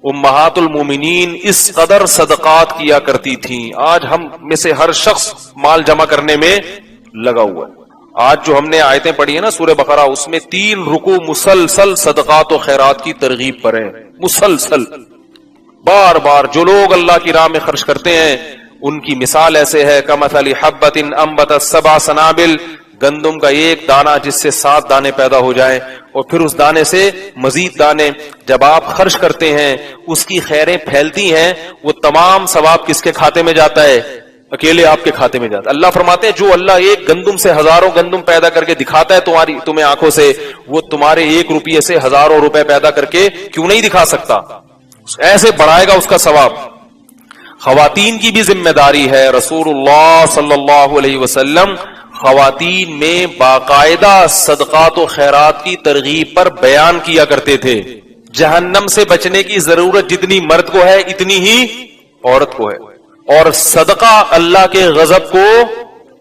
امہات المومنین اس قدر صدقات کیا کرتی تھیں. آج ہم میں سے ہر شخص مال جمع کرنے میں لگا ہوا ہے. آج جو ہم نے آیتیں پڑھی ہیں نا سورہ بقرہ، اس میں 3 رکوع مسلسل صدقات و خیرات کی ترغیب پر ہیں. مسلسل بار بار جو لوگ اللہ کی راہ میں خرچ کرتے ہیں ان کی مثال ایسے ہے کمثل حبۃ انبتت 7 سنابل، گندم کا ایک دانہ جس سے 7 دانے پیدا ہو جائیں اور پھر اس دانے سے مزید دانے. جب آپ خرچ کرتے ہیں اس کی خیریں پھیلتی ہیں، وہ تمام ثواب کس کے کھاتے میں جاتا ہے؟ اکیلے آپ کے کھاتے میں جاتا ہے. اللہ فرماتے ہیں جو اللہ ایک گندم سے ہزاروں گندم پیدا کر کے دکھاتا ہے تمہیں آنکھوں سے، وہ تمہارے 1 روپیے سے ہزاروں روپے پیدا کر کے کیوں نہیں دکھا سکتا؟ ایسے بڑھائے گا اس کا ثواب. خواتین کی بھی ذمہ داری ہے. رسول اللہ صلی اللہ علیہ وسلم خواتین میں باقاعدہ صدقات و خیرات کی ترغیب پر بیان کیا کرتے تھے. جہنم سے بچنے کی ضرورت جتنی مرد کو ہے اتنی ہی عورت کو ہے، اور صدقہ اللہ کے غضب کو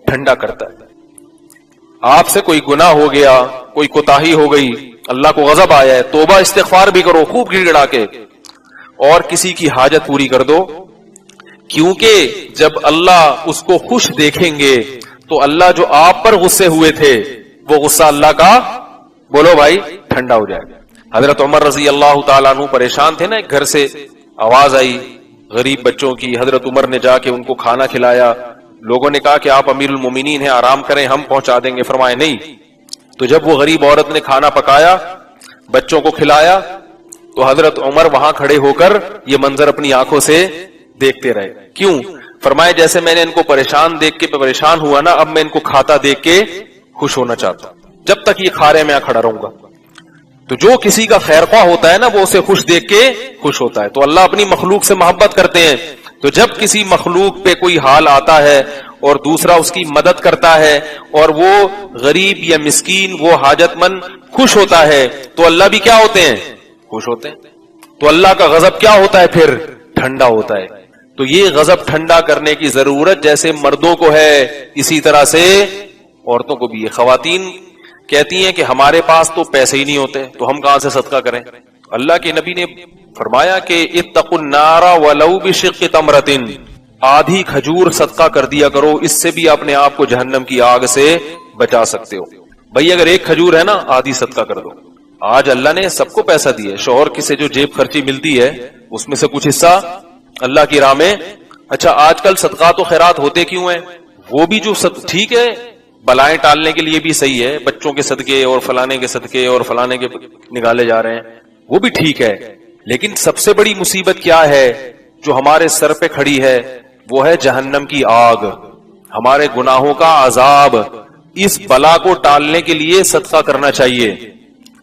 ٹھنڈا کرتا ہے. آپ سے کوئی گناہ ہو گیا، کوئی کوتاہی ہو گئی، اللہ کو غضب آیا ہے، توبہ استغفار بھی کرو خوب گڑ گڑا کے، اور کسی کی حاجت پوری کر دو. کیونکہ جب اللہ اس کو خوش دیکھیں گے تو اللہ جو آپ پر غصے ہوئے تھے وہ غصہ اللہ کا، بولو بھائی، ٹھنڈا ہو جائے گا. حضرت عمر رضی اللہ تعالیٰ عنہ پریشان تھے نا، ایک گھر سے آواز آئی غریب بچوں کی. حضرت عمر نے جا کے ان کو کھانا کھلایا. لوگوں نے کہا کہ آپ امیر المومنین ہیں، آرام کریں، ہم پہنچا دیں گے. فرمائے نہیں. تو جب وہ غریب عورت نے کھانا پکایا، بچوں کو کھلایا، تو حضرت عمر وہاں کھڑے ہو کر یہ منظر اپنی آنکھوں سے دیکھتے رہے. کیوں؟ فرمائے جیسے میں نے ان کو پریشان دیکھ کے پریشان ہوا نا، اب میں ان کو کھاتا دیکھ کے خوش ہونا چاہتا ہوں. جب تک یہ کھا رہے میں کھڑا رہوں گا. تو جو کسی کا خیر خواہ ہوتا ہے نا وہ اسے خوش دیکھ کے خوش ہوتا ہے. تو اللہ اپنی مخلوق سے محبت کرتے ہیں. تو جب کسی مخلوق پہ کوئی حال آتا ہے اور دوسرا اس کی مدد کرتا ہے اور وہ غریب یا مسکین، وہ حاجت مند خوش ہوتا ہے، تو اللہ بھی کیا ہوتے ہیں؟ خوش ہوتے ہیں. تو اللہ کا غضب کیا ہوتا ہے پھر؟ ٹھنڈا ہوتا ہے. تو یہ غضب ٹھنڈا کرنے کی ضرورت جیسے مردوں کو ہے اسی طرح سے عورتوں کو بھی ہے. خواتین کہتی ہیں کہ ہمارے پاس تو پیسے ہی نہیں ہوتے تو ہم کہاں سے صدقہ کریں؟ اللہ کے نبی نے فرمایا کہ اتقوا النار ولو بشق تمرۃ، آدھی کھجور صدقہ کر دیا کرو، اس سے بھی اپنے آپ کو جہنم کی آگ سے بچا سکتے ہو. بھئی اگر ایک کھجور ہے نا، آدھی صدقہ کر دو. آج اللہ نے سب کو پیسہ دیا ہے. شوہر کی سے جو جیب خرچی ملتی ہے اس میں سے کچھ حصہ اللہ کی راہ میں. اچھا آج کل صدقات و خیرات ہوتے کیوں ہیں؟ وہ بھی جو ٹھیک ہے، بلائیں ٹالنے کے لیے بھی صحیح ہے، بچوں کے صدقے اور فلانے کے صدقے اور فلانے کے نکالے جا رہے ہیں، وہ بھی ٹھیک ہے. لیکن سب سے بڑی مصیبت کیا ہے جو ہمارے سر پہ کھڑی ہے؟ وہ ہے جہنم کی آگ، ہمارے گناہوں کا عذاب. اس بلا کو ٹالنے کے لیے صدقہ کرنا چاہیے.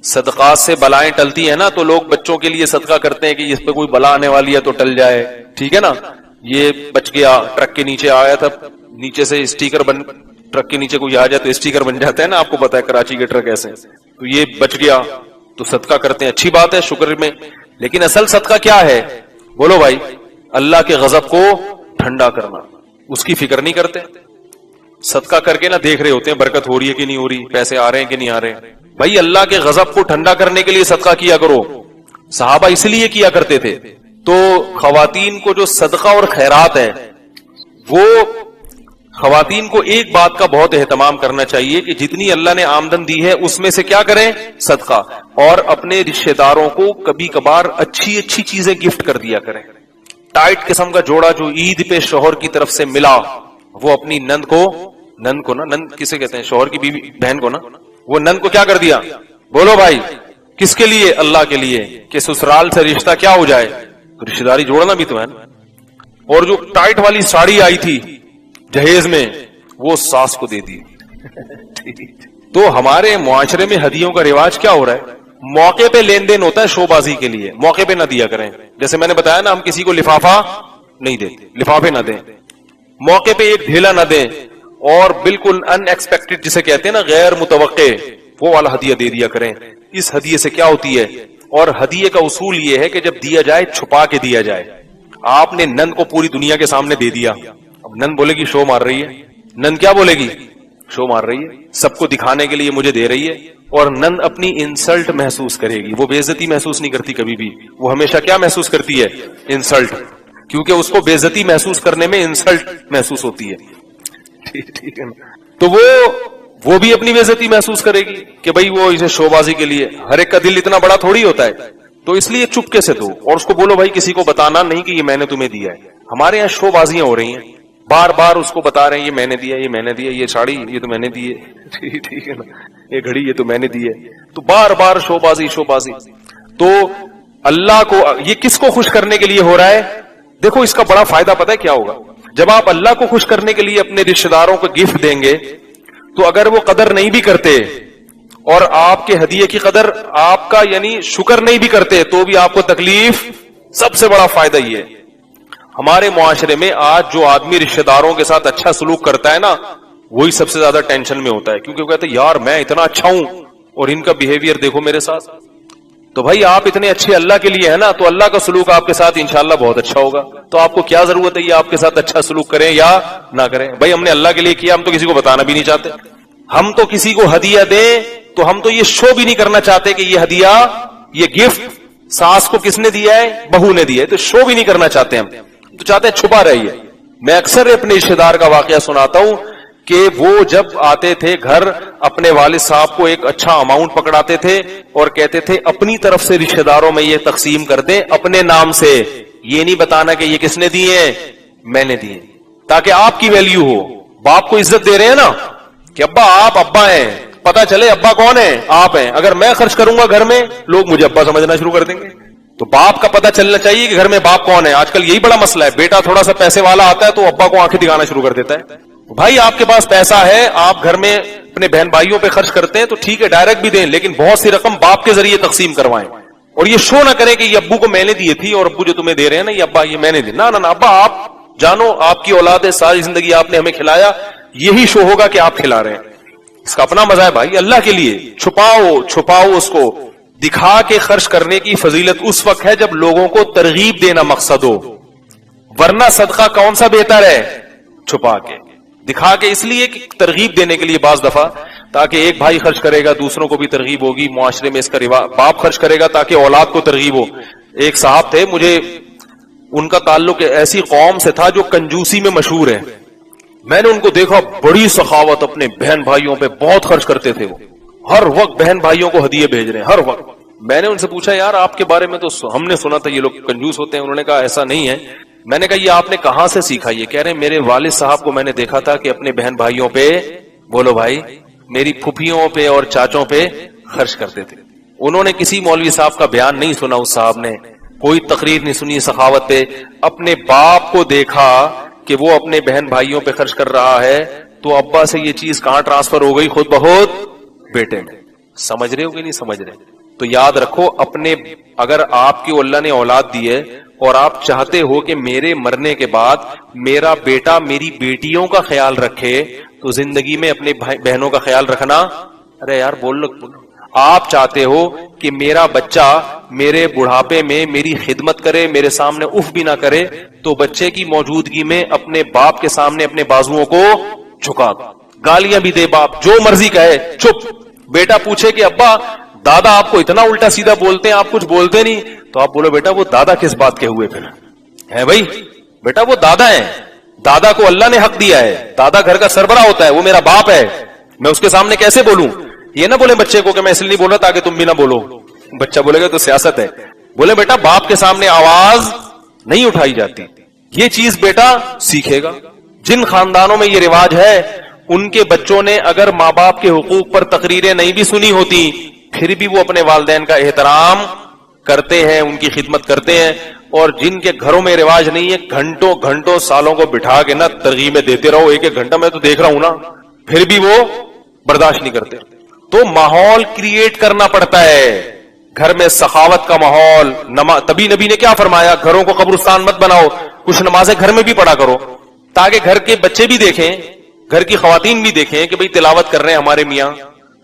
صدقات سے بلائیں ٹلتی ہیں نا، تو لوگ بچوں کے لیے صدقہ کرتے ہیں کہ اس پہ کوئی بلا آنے والی ہے تو ٹل جائے. ٹھیک ہے نا، یہ بچ گیا، ٹرک کے نیچے آیا تھا، نیچے سے اسٹیکر ٹرک کے نیچے کوئی آ جائے تو اسٹیکر بن جاتا ہے نا، آپ کو پتا ہے کراچی کے ٹرک ایسے. تو یہ بچ گیا تو صدقہ کرتے ہیں، اچھی بات ہے، شکر میں. لیکن اصل صدقہ کیا ہے؟ بولو بھائی، اللہ کے غضب کو ٹھنڈا کرنا. اس کی فکر نہیں کرتے. صدقہ کر کے نہ دیکھ رہے ہوتے ہیں برکت ہو رہی ہے کہ نہیں ہو رہی، پیسے آ رہے ہیں کہ نہیں آ رہے ہیں. بھائی اللہ کے غضب کو ٹھنڈا کرنے کے لیے صدقہ کیا کرو. صحابہ اس لیے کیا کرتے تھے. تو خواتین کو جو صدقہ اور خیرات ہے، وہ خواتین کو ایک بات کا بہت اہتمام کرنا چاہیے کہ جتنی اللہ نے آمدن دی ہے اس میں سے کیا کریں؟ صدقہ. اور اپنے رشتہ داروں کو کبھی کبھار اچھی اچھی چیزیں گفٹ کر دیا کریں. ٹائٹ قسم کا جوڑا جو عید پہ شوہر کی طرف سے ملا، وہ اپنی نند کو نا، نند کسے کہتے ہیں؟ شوہر کی بیوی بہن کو نا. وہ نند کو کیا کر دیا؟ بولو بھائی، کس کے لیے؟ اللہ کے لیے، کہ سسرال سے رشتہ کیا ہو جائے، رشتہ داری جوڑنا بھی تو ہے نا. اور جو ٹائٹ والی ساڑی آئی تھی جہیز میں، وہ ساس کو دے دی. تو ہمارے معاشرے میں ہدیوں کا رواج کیا ہو رہا ہے؟ موقع پہ لین دین ہوتا ہے شو بازی کے لیے، موقع پہ نہ دیا کریں. جیسے میں نے بتایا نا، ہم کسی کو لفافہ نہیں دیتے، لفافے نہ دیں. موقع پہ ایک ڈھیلا نہ دیں، اور بالکل ان ایکسپیکٹڈ جسے کہتے ہیں نا، غیر متوقع، وہ والا ہدیہ دے دیا کریں. اس ہدیے سے کیا ہوتی ہے؟ اور ہدیے کا اصول یہ ہے کہ جب دیا جائے چھپا کے دیا جائے. آپ نے نند کو پوری دنیا کے سامنے دے دیا، اب نند بولے گی شو مار رہی ہے. نند کیا بولے گی؟ شو مار رہی ہے, سب کو دکھانے کے لیے مجھے دے رہی ہے, اور نند اپنی انسلٹ محسوس کرے گی. وہ بے عزتی محسوس نہیں کرتی کبھی بھی, وہ ہمیشہ کیا محسوس کرتی ہے؟ انسلٹ, کیونکہ اس کو بے عزتی محسوس کرنے میں انسلٹ محسوس ہوتی ہے. ٹھیک ہے نا؟ تو وہ بھی اپنی بے عزتی محسوس کرے گی کہ بھائی وہ اسے شو بازی کے لیے, ہر ایک کا دل اتنا بڑا تھوڑی ہوتا ہے, تو اس لیے چپکے سے دو, اور اس کو بولو بھائی کسی کو بتانا نہیں کہ یہ میں نے تمہیں دیا ہے. ہمارے یہاں شو بازیاں ہو رہی ہیں, بار بار اس کو بتا رہے ہیں یہ میں نے دیا, یہ میں نے دیا, یہ ساڑی یہ تو میں نے دی ہے, ٹھیک ہے نا, یہ گھڑی یہ تو میں نے دی ہے. تو بار بار شو بازی شو بازی. تو اللہ کو یہ کس کو خوش کرنے کے لیے ہو رہا ہے؟ دیکھو اس کا بڑا فائدہ پتہ ہے کیا ہوگا؟ جب آپ اللہ کو خوش کرنے کے لیے اپنے رشتہ داروں کو گفٹ دیں گے, تو اگر وہ قدر نہیں بھی کرتے اور آپ کے ہدیے کی قدر آپ کا یعنی شکر نہیں بھی کرتے, تو بھی آپ کو تکلیف. سب سے بڑا فائدہ یہ ہے ہمارے معاشرے میں آج جو آدمی رشتہ داروں کے ساتھ اچھا سلوک کرتا ہے نا, وہی سب سے زیادہ ٹینشن میں ہوتا ہے, کیونکہ وہ کہتے ہیں یار میں اتنا اچھا ہوں اور ان کا بیہیویئر دیکھو میرے ساتھ. تو بھائی آپ اتنے اچھے اللہ کے لیے ہیں نا, تو اللہ کا سلوک آپ کے ساتھ انشاءاللہ بہت اچھا ہوگا. تو آپ کو کیا ضرورت ہے یہ آپ کے ساتھ اچھا سلوک کریں یا نہ کریں؟ بھائی ہم نے اللہ کے لیے کیا, ہم تو کسی کو بتانا بھی نہیں چاہتے. ہم تو کسی کو ہدیہ دیں تو ہم تو یہ شو بھی نہیں کرنا چاہتے کہ یہ ہدیہ یہ گفٹ ساس کو کس نے دیا ہے؟ بہو نے دیا ہے. تو شو بھی نہیں کرنا چاہتے, ہم تو چاہتے ہیں چھپا رہی ہے. میں اکثر اپنے رشتے دار کا واقعہ سناتا ہوں کہ وہ جب آتے تھے گھر, اپنے والد صاحب کو ایک اچھا اماؤنٹ پکڑاتے تھے اور کہتے تھے اپنی طرف سے رشتے داروں میں یہ تقسیم کر دیں اپنے نام سے, یہ نہیں بتانا کہ یہ کس نے دیے ہیں, میں نے دیے, تاکہ آپ کی ویلیو ہو. باپ کو عزت دے رہے ہیں نا کہ ابا آپ ابا ہیں, پتا چلے ابا کون ہے, آپ ہیں. اگر میں خرچ کروں گا گھر میں, لوگ مجھے ابا سمجھنا شروع کر دیں گے. تو باپ کا پتہ چلنا چاہیے کہ گھر میں باپ کون ہے. آج کل یہی بڑا مسئلہ ہے, بیٹا تھوڑا سا پیسے والا آتا ہے تو ابا کو آنکھیں دکھانا شروع کر دیتا ہے. بھائی آپ کے پاس پیسہ ہے, آپ گھر میں اپنے بہن بھائیوں پہ خرچ کرتے ہیں تو ٹھیک ہے ڈائریکٹ بھی دیں, لیکن بہت سی رقم باپ کے ذریعے تقسیم کروائیں, اور یہ شو نہ کریں کہ یہ ابو کو میں نے دی تھی اور ابو جو تمہیں دے رہے ہیں نا یہ ابا یہ میں نے دی. نہ ابا آپ جانو آپ کی اولاد ہے, ساری زندگی آپ نے ہمیں کھلایا, یہی شو ہوگا کہ آپ کھلا رہے ہیں. اس کا اپنا مزہ ہے بھائی, اللہ کے لیے چھپاؤ اس کو. دکھا کے خرچ کرنے کی فضیلت اس وقت ہے جب لوگوں کو ترغیب دینا مقصد ہو, ورنہ صدقہ کون سا بہتر ہے؟ چھپا کے. دکھا کے اس لیے کہ ترغیب دینے کے لیے بعض دفعہ, تاکہ ایک بھائی خرچ کرے گا دوسروں کو بھی ترغیب ہوگی, معاشرے میں اس کا رواج. باپ خرچ کرے گا تاکہ اولاد کو ترغیب ہو. ایک صاحب تھے, مجھے ان کا تعلق ایسی قوم سے تھا جو کنجوسی میں مشہور ہے. میں نے ان کو دیکھا, بڑی سخاوت, اپنے بہن بھائیوں پہ بہت خرچ کرتے تھے. وہ ہر وقت بہن بھائیوں کو ہدیے بھیج رہے ہیں ہر وقت. میں نے ان سے پوچھا یار آپ کے بارے میں تو ہم نے سنا تھا یہ لوگ کنجوس ہوتے ہیں. انہوں نے کہا ایسا نہیں ہے. میں نے کہا یہ آپ نے کہاں سے سیکھا؟ یہ کہہ رہے ہیں میرے والد صاحب کو میں نے دیکھا تھا کہ اپنے بہن بھائیوں پہ, بولو بھائی, میری پھپھیوں پہ اور چاچوں پہ خرچ کرتے تھے. انہوں نے کسی مولوی صاحب کا بیان نہیں سنا, اس صاحب نے کوئی تقریر نہیں سنی سخاوت پہ. اپنے باپ کو دیکھا کہ وہ اپنے بہن بھائیوں پہ خرچ کر رہا ہے, تو ابا سے یہ چیز کہاں ٹرانسفر ہو گئی؟ خود بخود بیٹے میں. سمجھ رہے ہو کہ نہیں سمجھ رہے؟ تو یاد رکھو, اپنے اگر آپ کی اللہ نے اولاد دی ہے اور آپ چاہتے ہو کہ میرے مرنے کے بعد میرا بیٹا میری بیٹیوں کا خیال رکھے, تو زندگی میں اپنے بہنوں کا خیال رکھنا. ارے یار بول لو. آپ چاہتے ہو کہ میرا بچہ میرے بڑھاپے میں میری خدمت کرے, میرے سامنے اف بھی نہ کرے, تو بچے کی موجودگی میں اپنے باپ کے سامنے اپنے بازوؤں کو جھکا دو, گالیاں بھی دے باپ, جو مرضی کہے, چپ. بیٹا پوچھے کہ ابا دادا آپ کو اتنا الٹا سیدھا بولتے ہیں, آپ کچھ بولتے نہیں, تو آپ بولو بیٹا وہ دادا کس بات کے ہوئے پھر ہے بھائی؟ بیٹا وہ دادا ہیں, دادا کو اللہ نے حق دیا ہے, دادا گھر کا سربراہ ہوتا ہے, وہ میرا باپ ہے, میں اس کے سامنے کیسے بولوں؟ یہ نہ بولے بچے کو کہ میں اس لیے نہیں بول رہا تاکہ تم بھی نہ بولو. بچہ بولے گا تو سیاست ہے. بولے بیٹا باپ کے سامنے آواز نہیں اٹھائی جاتی. یہ چیز بیٹا سیکھے گا. جن خاندانوں میں یہ رواج ہے ان کے بچوں نے اگر ماں باپ کے حقوق پر تقریریں نہیں بھی سنی ہوتی, پھر بھی وہ اپنے والدین کا احترام کرتے ہیں, ان کی خدمت کرتے ہیں. اور جن کے گھروں میں رواج نہیں ہے, گھنٹوں گھنٹوں سالوں کو بٹھا کے نا ترغیبیں دیتے رہو, ایک ایک گھنٹہ میں تو دیکھ رہا ہوں نا, پھر بھی وہ برداشت نہیں کرتے. تو ماحول کریٹ کرنا پڑتا ہے, گھر میں سخاوت کا ماحول. تبھی نبی نے کیا فرمایا, گھروں کو قبرستان مت بناؤ, کچھ نمازیں گھر میں بھی پڑھا کرو, تاکہ گھر کے بچے بھی دیکھیں, گھر کی خواتین بھی دیکھیں کہ بھئی تلاوت کر رہے ہیں ہمارے میاں.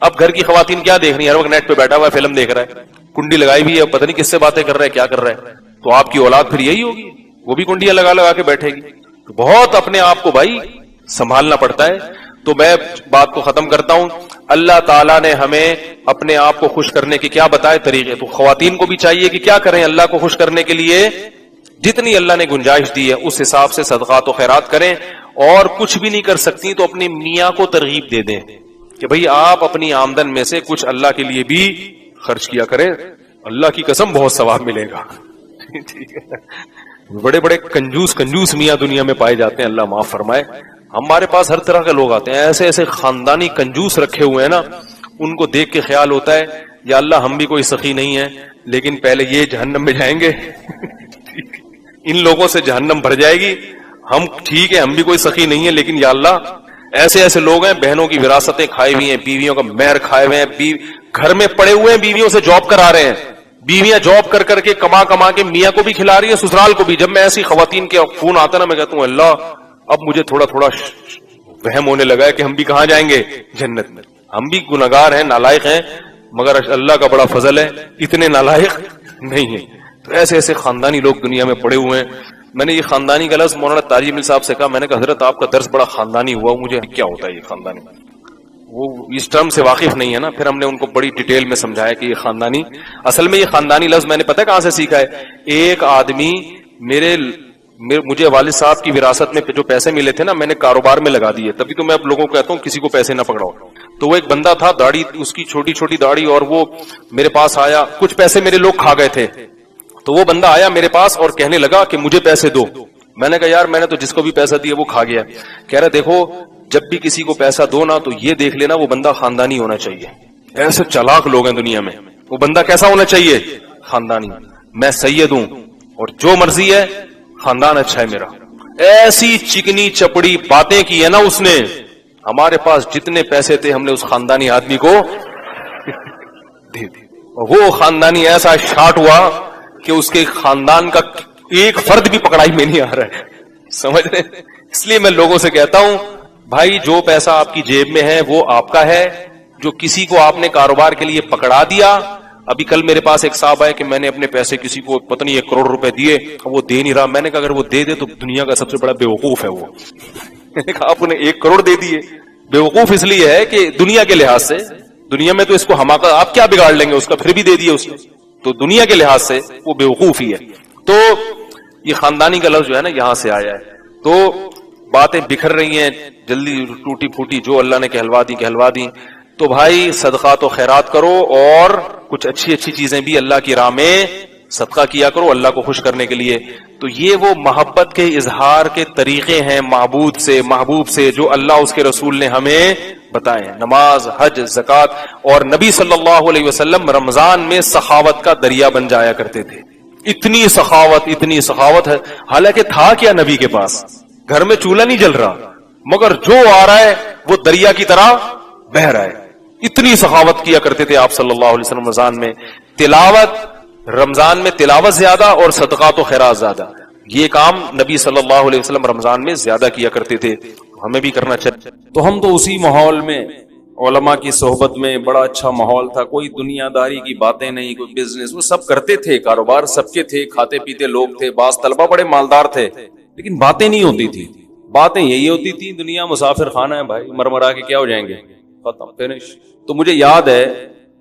اب گھر کی خواتین کیا دیکھ رہی ہیں, ہر وقت نیٹ پہ بیٹھا ہوا ہے, فلم دیکھ رہا ہے, کنڈی لگائی بھی ہے, پتہ نہیں کس سے باتیں کر رہا ہے, کیا کر رہا ہے. تو آپ کی اولاد پھر یہی ہوگی, وہ بھی کنڈیاں لگا لگا کے بیٹھے گی. تو بہت اپنے آپ کو بھائی سنبھالنا پڑتا ہے. تو میں بات کو ختم کرتا ہوں. اللہ تعالیٰ نے ہمیں اپنے آپ کو خوش کرنے کے کیا بتائے طریقے, تو خواتین کو بھی چاہیے کہ کیا کریں اللہ کو خوش کرنے کے لیے, جتنی اللہ نے گنجائش دی ہے اس حساب سے صدقات و خیرات کریں, اور کچھ بھی نہیں کر سکتی تو اپنے میاں کو ترغیب دے دیں کہ بھئی آپ اپنی آمدن میں سے کچھ اللہ کے لیے بھی خرچ کیا کریں, اللہ کی قسم بہت ثواب ملے گا. ٹھیک ہے, بڑے بڑے کنجوس میاں دنیا میں پائے جاتے ہیں, اللہ معاف فرمائے. ہمارے پاس ہر طرح کے لوگ آتے ہیں, ایسے ایسے خاندانی کنجوس رکھے ہوئے ہیں نا, ان کو دیکھ کے خیال ہوتا ہے یا اللہ ہم بھی کوئی سخی نہیں ہے, لیکن پہلے یہ جہنم میں جائیں گے, ان لوگوں سے جہنم بھر جائے گی. ہم ٹھیک ہے, ہم بھی کوئی سخی نہیں ہے, لیکن یا اللہ ایسے ایسے لوگ ہیں بہنوں کی وراثتیں کھائے ہوئی ہیں, بیویوں کا مہر کھائے ہوئے ہیں, گھر میں پڑے ہوئے ہیں, بیویوں سے جاب کرا رہے ہیں, بیویاں جاب کر کر کے کما کے میاں کو بھی کھلا رہی ہیں, سسرال کو بھی. جب میں ایسی خواتین کے فون آتا نا, میں کہتا ہوں اللہ اب مجھے تھوڑا وہم ہونے لگا ہے کہ ہم بھی کہاں جائیں گے, جنت میں. ہم بھی گناہگار ہیں, نالائق ہیں, مگر اللہ کا بڑا فضل ہے اتنے نالائق نہیں ہیں. تو ایسے ایسے خاندانی لوگ دنیا میں پڑے ہوئے ہیں. میں نے یہ خاندانی کا لفظ مولانا تاجی مل صاحب سے کہا, میں نے کہا حضرت آپ کا درس بڑا خاندانی ہوا, مجھے کیا ہوتا ہے یہ خاندانی, وہ اس ٹرم سے واقف نہیں ہے نا. پھر ہم نے ان کو بڑی ڈیٹیل میں سمجھایا کہ یہ خاندانی, اصل میں یہ خاندانی لفظ میں نے پتہ کہاں سے سیکھا ہے. ایک آدمی مجھے والد صاحب کی وراثت میں جو پیسے ملے تھے نا, میں نے کاروبار میں لگا دیے, تبھی تو میں اب لوگوں کو کہتا ہوں کسی کو پیسے نہ پکڑاؤ. تو وہ ایک بندہ تھا, داڑھی اس کی چھوٹی چھوٹی داڑھی, اور وہ میرے پاس آیا, کچھ پیسے میرے لوگ کھا گئے تھے, تو وہ بندہ آیا میرے پاس اور کہنے لگا کہ مجھے پیسے دو. میں نے کہا یار میں نے تو جس کو بھی پیسہ دیا وہ کھا گیا. کہہ رہا دیکھو جب بھی کسی کو پیسہ دو نا تو یہ دیکھ لینا وہ بندہ خاندانی ہونا چاہیے. ایسے چالاک لوگ ہیں دنیا میں, وہ بندہ کیسا ہونا چاہیے, خاندانی. میں سید ہوں اور جو مرضی ہے, خاندان اچھا ہے میرا. ایسی چکنی چپڑی باتیں کی ہے نا اس نے, ہمارے پاس جتنے پیسے تھے ہم نے اس خاندانی آدمی کو دے دی. وہ خاندانی ایسا شاٹ ہوا کہ اس کے خاندان کا ایک فرد بھی پکڑائی میں نہیں آ رہا ہے, سمجھ رہے. اس لیے میں لوگوں سے کہتا ہوں بھائی جو پیسہ آپ کی جیب میں ہے وہ آپ کا ہے, جو کسی کو آپ نے کاروبار کے لیے پکڑا دیا. ابھی کل میرے پاس ایک صاحب آئے کہ میں نے اپنے پیسے کسی کو پتہ نہیں 1 کروڑ روپے دیے, وہ دے نہیں رہا. میں نے کہا اگر وہ دے دے تو دنیا کا سب سے بڑا بیوقوف ہے وہ. میں نے کہا آپ نے 1 کروڑ دے دیے, بیوقوف اس لیے ہے کہ دنیا کے لحاظ سے, دنیا میں تو اس کو حماقت آپ کیا بگاڑ لیں گے اس کا, پھر بھی دے دیے اس نے, تو دنیا کے لحاظ سے وہ بیوقوف ہی ہے. تو یہ خاندانی کا لفظ جو ہے نا یہاں سے آیا ہے. تو باتیں بکھر رہی ہیں جلدی ٹوٹی پھوٹی, جو اللہ نے کہلوا دی. تو بھائی صدقات و خیرات کرو, اور کچھ اچھی اچھی چیزیں بھی اللہ کی راہ میں صدقہ کیا کرو اللہ کو خوش کرنے کے لیے. تو یہ وہ محبت کے اظہار کے طریقے ہیں محبوب سے جو اللہ اس کے رسول نے ہمیں بتائے ہیں. نماز, حج, زکات, اور نبی صلی اللہ علیہ وسلم رمضان میں سخاوت کا دریا بن جایا کرتے تھے. اتنی سخاوت ہے, حالانکہ تھا کیا نبی کے پاس, گھر میں چولہا نہیں جل رہا, مگر جو آ رہا ہے وہ دریا کی طرح بہ رہا ہے. اتنی سخاوت کیا کرتے تھے آپ صلی اللہ علیہ وسلم رمضان میں. رمضان میں تلاوت زیادہ اور صدقات و خیرات زیادہ, یہ کام نبی صلی اللہ علیہ وسلم رمضان میں زیادہ کیا کرتے تھے, ہمیں بھی کرنا چاہیے. تو ہم تو اسی ماحول میں, علماء کی صحبت میں, بڑا اچھا ماحول تھا, کوئی دنیا داری کی باتیں نہیں, کوئی بزنس, وہ سب کرتے تھے, کاروبار سب کے تھے, کھاتے پیتے لوگ تھے, بعض طلبہ بڑے مالدار تھے, لیکن باتیں نہیں ہوتی تھی. باتیں یہی ہوتی تھی دنیا مسافر خانہ ہے بھائی, مرمرا کے کیا ہو جائیں گے, ختم, فنش. تو مجھے یاد ہے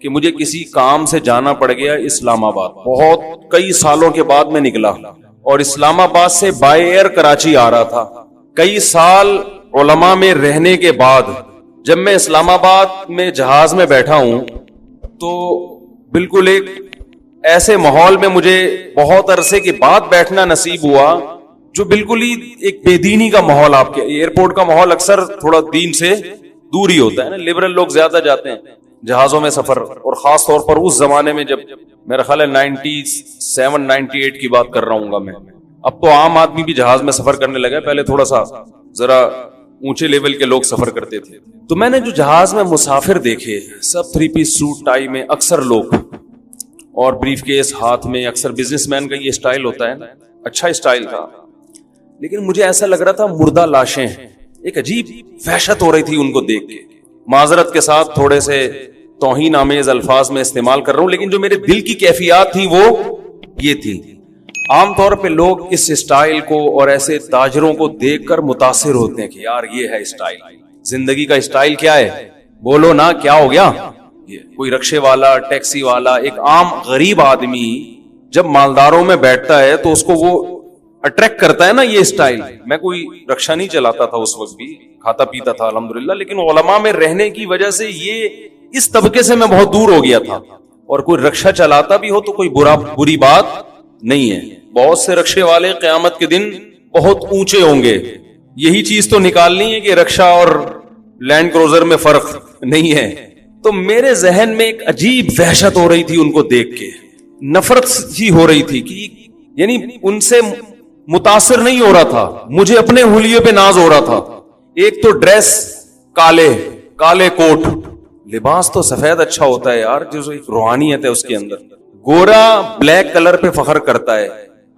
کہ مجھے کسی کام سے جانا پڑ گیا اسلام آباد, بہت کئی سالوں کے بعد میں نکلا, اور اسلام آباد سے بائی ایئر کراچی آ رہا تھا. کئی سال علماء میں رہنے کے بعد جب میں اسلام آباد میں جہاز میں بیٹھا ہوں تو بالکل ایک ایسے ماحول میں مجھے بہت عرصے کے بعد بیٹھنا نصیب ہوا جو بالکل ہی ایک بے دینی کا ماحول. آپ کے ایئرپورٹ کا ماحول اکثر تھوڑا دین سے دور ہی ہوتا ہے نا, لبرل لوگ زیادہ جاتے ہیں جہازوں میں سفر, اور خاص طور پر اس زمانے میں جب میرا خیال ہے 97 98 کی بات کر رہا ہوں گا میں. اب تو عام آدمی بھی جہاز میں سفر کرنے لگا, پہلے تھوڑا سا ذرا اونچے لیول کے لوگ سفر کرتے تھے. تو میں نے جو جہاز میں مسافر دیکھے سب 3 پیس سوٹ ٹائی میں اکثر لوگ, اور بریف کیس ہاتھ میں, اکثر بزنس مین کا یہ اسٹائل ہوتا ہے, اچھا اسٹائل تھا, لیکن مجھے ایسا لگ رہا تھا مردہ لاشیں. ایک عجیب وحشت ہو رہی تھی ان کو دیکھ کے. معذرت کے ساتھ تھوڑے سے توہین آمیز الفاظ میں استعمال کر رہا ہوں, لیکن جو میرے دل کی کیفیات تھی وہ یہ تھی. عام طور پہ لوگ اس اسٹائل کو اور ایسے تاجروں کو دیکھ کر متاثر ہوتے ہیں کہ یار یہ ہے اسٹائل, زندگی کا اسٹائل کیا ہے؟ بولو نا، کیا ہو گیا؟ کوئی رکشے والا، ٹیکسی والا، ایک عام غریب آدمی جب مالداروں میں بیٹھتا ہے تو اس کو وہ اٹریکٹ کرتا ہے نا یہ اسٹائل. میں کوئی رکشہ نہیں چلاتا تھا اس وقت، بھی کھاتا پیتا تھا الحمدللہ، لیکن علماء میں رہنے کی وجہ سے یہ اس طبقے سے میں بہت دور ہو گیا تھا. اور کوئی رکشہ چلاتا بھی ہو تو کوئی بری بات نہیں ہے. بہت سے رکشے والے قیامت کے دن بہت اونچے ہوں گے. یہی چیز تو نکالنی ہے کہ رکشہ اور لینڈ کروزر میں فرق نہیں ہے. تو میرے ذہن میں ایک عجیب وحشت ہو رہی تھی ان کو دیکھ کے، نفرت سی ہو رہی تھی کہ یعنی ان سے متاثر نہیں ہو رہا تھا، مجھے اپنے حلیے پہ ناز ہو رہا تھا. ایک تو ڈریس کالے کوٹ، لباس تو سفید اچھا ہوتا ہے یار، جو ایک روحانیت ہے اس کے اندر. گورا بلیک کلر پہ فخر کرتا ہے.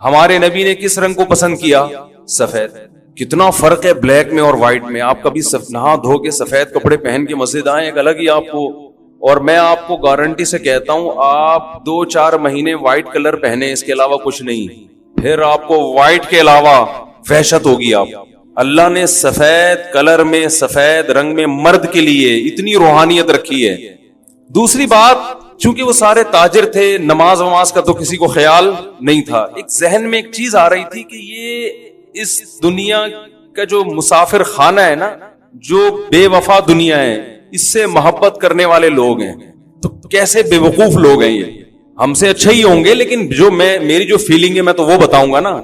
ہمارے نبی نے کس رنگ کو پسند کیا؟ سفید. کتنا فرق ہے بلیک میں اور وائٹ میں. آپ کبھی نہا دھو کے سفید کپڑے پہن کے مسجد آئیں، ایک الگ ہی آپ کو، اور میں آپ کو گارنٹی سے کہتا ہوں آپ 2-4 مہینے وائٹ کلر پہنے، اس کے علاوہ کچھ نہیں، پھر آپ کو وائٹ کے علاوہ وحشت ہوگی. آپ اللہ نے سفید کلر میں، سفید رنگ میں مرد کے لیے اتنی روحانیت رکھی ہے. دوسری بات، چونکہ وہ سارے تاجر تھے، نماز وماز کا تو کسی کو خیال نہیں تھا. ایک ذہن میں ایک چیز آ رہی تھی کہ یہ اس دنیا کا جو مسافر خانہ ہے نا، جو بے وفا دنیا ہے، اس سے محبت کرنے والے لوگ ہیں. تو کیسے بے وقوف لوگ ہیں یہ. ہم سے اچھے ہی ہوں گے، لیکن جو میری جو فیلنگ ہے میں تو وہ بتاؤں گا نا.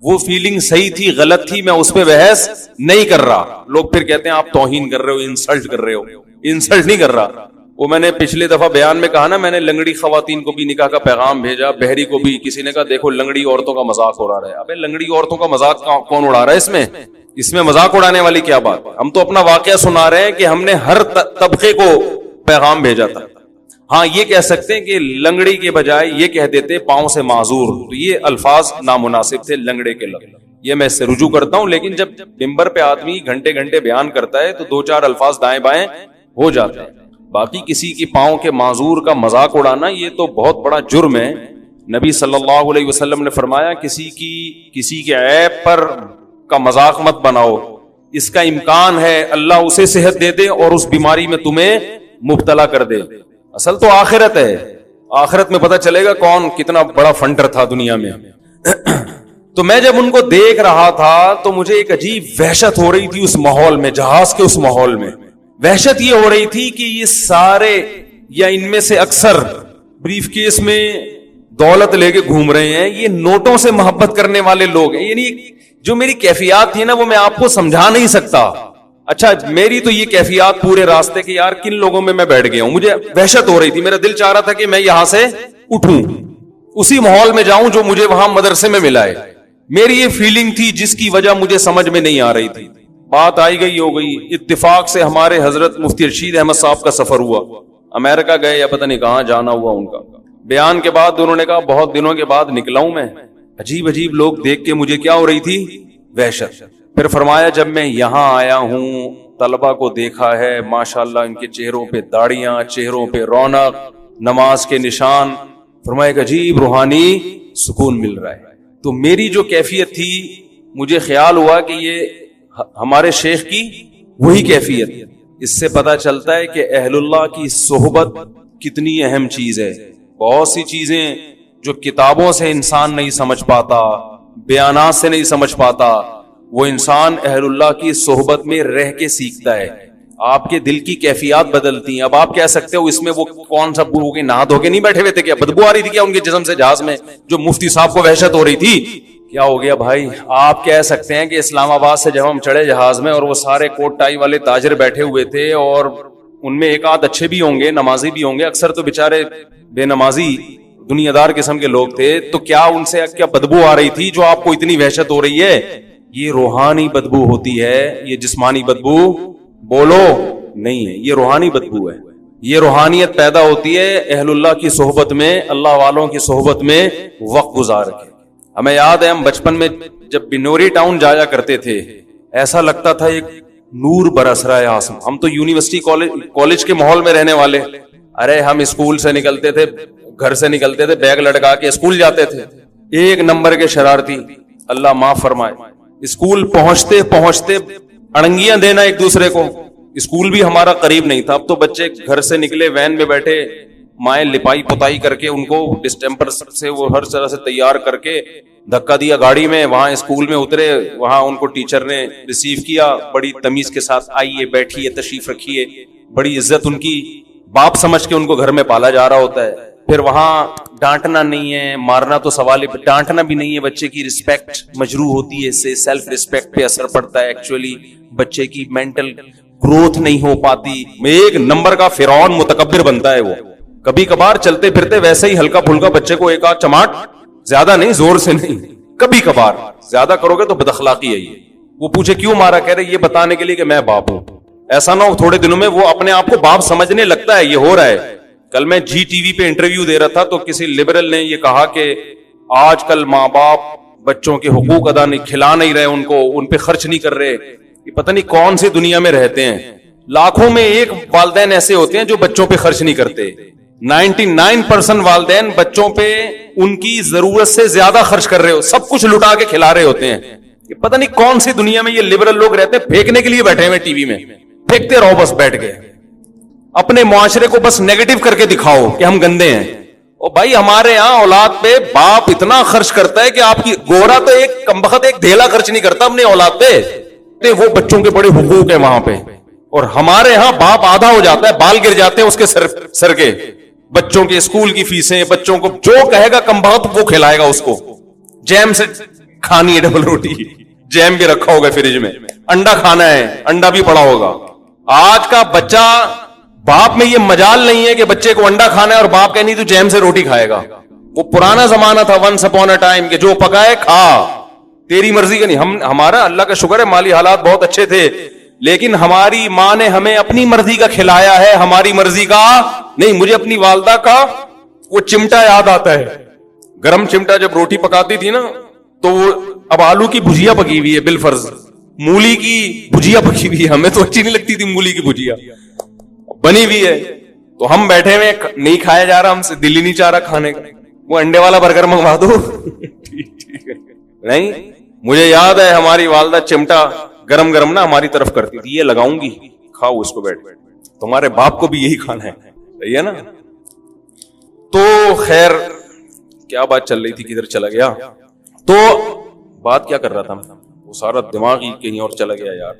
وہ فیلنگ صحیح تھی غلط تھی میں اس پہ بحث نہیں کر رہا. لوگ پھر کہتے ہیں آپ توہین کر رہے ہو، انسلٹ کر رہے ہو. انسلٹ نہیں کر رہا. وہ میں نے پچھلے دفعہ بیان میں کہا نا، میں نے لنگڑی خواتین کو بھی نکاح کا پیغام بھیجا، بہری کو بھی. کسی نے کہا دیکھو لنگڑی عورتوں کا مذاق اڑا رہا ہے. ابے لنگڑی عورتوں کا مذاق کون اڑا رہا ہے؟ اس میں مذاق اڑانے والی کیا بات؟ ہم تو اپنا واقعہ سنا رہے ہیں کہ ہم نے ہر طبقے کو پیغام بھیجا تھا. ہاں یہ کہہ سکتے ہیں کہ لنگڑی کے بجائے یہ کہہ دیتے پاؤں سے معذور، تو یہ الفاظ نامناسب تھے لنگڑے کے لفظ. یہ میں اس سے رجوع کرتا ہوں. لیکن جب ممبر پہ آدمی گھنٹے گھنٹے بیان کرتا ہے تو 2-4 الفاظ دائیں بائیں ہو جاتے ہیں. باقی کسی کی پاؤں کے معذور کا مذاق اڑانا یہ تو بہت بڑا جرم ہے. نبی صلی اللہ علیہ وسلم نے فرمایا کسی کے عیب پر کا مذاق مت بناؤ. اس کا امکان ہے اللہ اسے صحت دے دے اور اس بیماری میں تمہیں مبتلا کر دے. اصل تو آخرت ہے. آخرت میں پتہ چلے گا کون کتنا بڑا فنٹر تھا دنیا میں. تو میں جب ان کو دیکھ رہا تھا تو مجھے ایک عجیب وحشت ہو رہی تھی اس ماحول میں، جہاز کے اس ماحول میں. وحشت یہ ہو رہی تھی کہ یہ سارے یا ان میں سے اکثر بریف کیس میں دولت لے کے گھوم رہے ہیں. یہ نوٹوں سے محبت کرنے والے لوگ ہیں. یعنی جو میری کیفیات تھی نا وہ میں آپ کو سمجھا نہیں سکتا. اچھا میری تو یہ کیفیات پورے راستے کے یار کن لوگوں میں بھیڑ گیا ہوں. مجھے وحشت ہو رہی تھی. میرا دل چاہ رہا تھا کہ میں یہاں سے اٹھوں، اسی ماحول میں جاؤں جو مجھے وہاں مدرسے میں ملا ہے. میری یہ فیلنگ تھی جس کی وجہ مجھے سمجھ میں نہیں آ رہی تھی. بات آئی گئی ہو گئی. اتفاق سے ہمارے حضرت مفتی رشید احمد صاحب کا سفر ہوا. امریکہ گئے یا پتہ نہیں کہاں جانا ہوا ان کا. بیان کے بعد انہوں نے کہا بہت دنوں کے بعد نکلا ہوں میں. عجیب عجیب لوگ دیکھ کے مجھے کیا ہو رہی تھی؟ وحشت. پھر فرمایا جب میں یہاں آیا ہوں طلبہ کو دیکھا ہے ماشاءاللہ ان کے چہروں پہ داڑیاں، چہروں پہ رونق، نماز کے نشان. فرمایا ایک عجیب روحانی سکون مل رہا ہے. تو میری جو کیفیت تھی مجھے خیال ہوا کہ یہ ہمارے شیخ کی وہی کیفیت. اس سے پتہ چلتا ہے کہ اہل اللہ کی صحبت کتنی اہم چیز ہے. بہت سی چیزیں جو کتابوں سے انسان نہیں سمجھ پاتا، بیانات سے نہیں سمجھ پاتا، وہ انسان اہل اللہ کی صحبت میں رہ کے سیکھتا ہے. آپ کے دل کی کیفیات بدلتی ہیں. اب آپ کہہ سکتے ہو اس میں وہ کون سا ہو کے نہا دھو کے نہیں بیٹھے ہوئے تھے؟ کیا بدبو آ رہی تھی کیا ان کے جسم سے جہاز میں جو مفتی صاحب کو وحشت ہو رہی تھی؟ کیا ہو گیا بھائی؟ آپ کہہ سکتے ہیں کہ اسلام آباد سے جب ہم چڑھے جہاز میں اور وہ سارے کوٹ ٹائی والے تاجر بیٹھے ہوئے تھے اور ان میں ایک آدھ اچھے بھی ہوں گے، نمازی بھی ہوں گے، اکثر تو بےچارے بے نمازی دنیا دار قسم کے لوگ تھے. تو کیا ان سے کیا بدبو آ رہی تھی جو آپ کو اتنی وحشت ہو رہی ہے؟ یہ روحانی بدبو ہوتی ہے. یہ جسمانی بدبو بولو نہیں ہے، یہ روحانی بدبو ہے. یہ روحانیت پیدا ہوتی ہے اہل اللہ کی صحبت میں، اللہ والوں کی صحبت میں وقت گزار کے. ہمیں یاد ہے ہم بچپن میں جب بنوری ٹاؤن جایا کرتے تھے ایسا لگتا تھا ایک نور برس رہا ہے آسمان. ہم تو یونیورسٹی کالج کے ماحول میں رہنے والے. ارے ہم اسکول سے نکلتے تھے، گھر سے نکلتے تھے، بیگ لٹکا کے اسکول جاتے تھے. ایک نمبر کے شرارتی، اللہ معاف فرمائے. اسکول پہنچتے پہنچتے اڑنگیاں دینا ایک دوسرے کو. اسکول بھی ہمارا قریب نہیں تھا. اب تو بچے گھر سے نکلے وین میں بیٹھے, مائیں لپائی پتائی کر کے ان کو ڈسٹمپر سے وہ ہر طرح سے تیار کر کے دھکا دیا گاڑی میں, وہاں اسکول میں اترے, وہاں ان کو ٹیچر نے ریسیو کیا بڑی تمیز کے ساتھ, آئیے بیٹھیے تشریف رکھیے, بڑی عزت ان کی, باپ سمجھ کے ان کو گھر میں پالا جا رہا ہوتا ہے. پھر وہاں ڈانٹنا نہیں ہے, مارنا تو سوال ہے, ڈانٹنا بھی نہیں ہے, بچے کی رسپیکٹ مجروح ہوتی ہے, اس سے سیلف رسپیکٹ پہ اثر پڑتا ہے, ایکچولی بچے کی مینٹل گروتھ نہیں ہو پاتی, ایک نمبر کا فرعون متکبر بنتا ہے وہ. کبھی کبھار چلتے پھرتے ویسے ہی ہلکا پھلکا بچے کو ایک آدھ چماٹ, زیادہ نہیں, زور سے نہیں, کبھی کبھار, زیادہ کرو گے تو بد اخلاقی ہے یہ. وہ پوچھے کیوں مارا, کہہ رہے یہ بتانے کے لیے کہ میں باپ ہوں. ایسا نہ ہو تھوڑے دنوں میں وہ اپنے آپ کو باپ سمجھنے لگتا ہے. یہ ہو رہا ہے. کل میں جی ٹی وی پہ انٹرویو دے رہا تھا تو کسی لبرل نے یہ کہا کہ آج کل ماں باپ بچوں کے حقوق ادا نہیں, کھلا نہیں رہے ان کو, ان پہ خرچ نہیں کر رہے. یہ پتہ نہیں کون سی دنیا میں رہتے ہیں. لاکھوں میں ایک والدین ایسے ہوتے ہیں جو بچوں پہ خرچ نہیں کرتے. 99% والدین بچوں پہ ان کی ضرورت سے زیادہ خرچ کر رہے ہو, سب کچھ لٹا کے کھلا رہے ہوتے ہیں. یہ پتہ نہیں کون سی دنیا میں یہ لبرل لوگ رہتے ہیں, پھینکنے کے لیے بیٹھے ہوئے ٹی وی میں, پھینکتے رہو بس بیٹھ کے, اپنے معاشرے کو بس نیگیٹو کر کے دکھاؤ کہ ہم گندے ہیں. اور بھائی ہمارے یہاں اولاد پہ باپ اتنا خرچ کرتا ہے کہ آپ کی گورا تو ایک کمبخت ایک دھیلا خرچ نہیں کرتا اپنے اولاد پہ, وہ بچوں کے بڑے حقوق ہیں وہاں پہ. اور ہمارے یہاں باپ آدھا ہو جاتا ہے, بال گر جاتے ہیں اس کے سر کے, بچوں کے اسکول کی فیسیں, بچوں کو جو کہے گا کمبخت وہ کھلائے گا اس کو. جیم سے کھانی ہے ڈبل روٹی, جیم بھی رکھا ہوگا فریج میں, انڈا کھانا ہے, انڈا بھی پڑا ہوگا. آج کا بچہ, باپ میں یہ مجال نہیں ہے کہ بچے کو انڈا کھانا ہے اور باپ کہ نہیں تو جیم سے روٹی کھائے گا. وہ پرانا زمانہ تھا ونس اپون اے ٹائم کہ جو پکائے کھا, تیری مرضی کا نہیں. ہمارا اللہ کا شکر ہے مالی حالات بہت اچھے تھے, لیکن ہماری ماں نے ہمیں اپنی مرضی کا کھلایا ہے, ہماری مرضی کا نہیں. مجھے اپنی والدہ کا وہ چمٹا یاد آتا ہے, گرم چمٹا, جب روٹی پکاتی تھی نا تو وہ, اب آلو کی بھجیا پکی ہوئی ہے بالفرض, مولی کی بھجیا پکی ہوئی ہے, ہمیں تو اچھی نہیں لگتی تھی مولی کی بھجیا, بنی ہوئی ہے تو ہم بیٹھے ہوئے, نہیں کھایا جا رہا, ہم سے دل ہی نہیں چاہ رہا کھانے کا, وہ انڈے والا برگر منگوا دو. نہیں, مجھے یاد ہے ہماری والدہ چمٹا گرم گرم نا ہماری طرف کرتی تھی, یہ لگاؤں گی کھاؤ اس کو بیٹھ, تمہارے باپ کو بھی یہی کھانا ہے, صحیح ہے نا. تو خیر کیا بات چل رہی تھی, کدھر چلا گیا. تو بات کیا کر رہا تھا میں, وہ سارا دماغ ہی کہیں اور چلا گیا یار.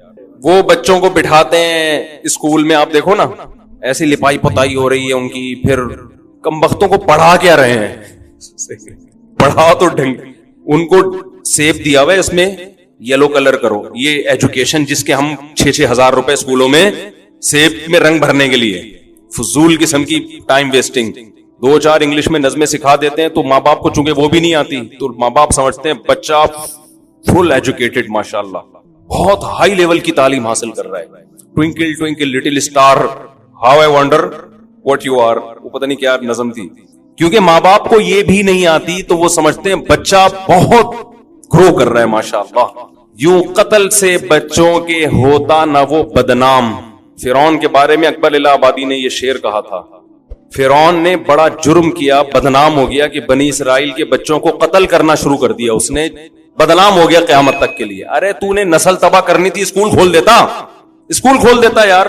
وہ بچوں کو بٹھاتے ہیں اسکول میں, آپ دیکھو نا ایسی لپائی پتائی ہو رہی ہے ان کی, پھر کمبختوں کو پڑھا کیا رہے ہیں, پڑھا تو ڈھنگ, ان کو سیب دیا ہوا ہے اس میں یلو کلر کرو, یہ ایجوکیشن جس کے ہم 6-6 ہزار روپے اسکولوں میں سیب میں رنگ بھرنے کے لیے, فضول قسم کی ٹائم ویسٹنگ. 2-4 انگلش میں نظمیں سکھا دیتے ہیں تو ماں باپ کو چونکہ وہ بھی نہیں آتی تو ماں باپ سمجھتے ہیں بچہ فل ایجوکیٹڈ, ماشاءاللہ بہت ہائی لیول کی تعلیم حاصل کر رہا ہے. Twinkle twinkle little star how I wonder what you are, وہ پتہ نہیں کیا نظم تھی. کیونکہ ماں باپ کو یہ بھی نہیں آتی تو وہ سمجھتے ہیں بچہ بہت گرو کر رہا ہے ماشاءاللہ. یوں قتل سے بچوں کے ہوتا نہ وہ بدنام. فرعون کے بارے میں اکبر الہ آبادی نے یہ شعر کہا تھا, فرعون نے بڑا جرم کیا, بدنام ہو گیا کہ بنی اسرائیل کے بچوں کو قتل کرنا شروع کر دیا اس نے, بدنام ہو گیا قیامت تک کے لیے. ارے تو نے نسل تباہ کرنی تھی, اسکول کھول دیتا, اسکول کھول دیتا یار.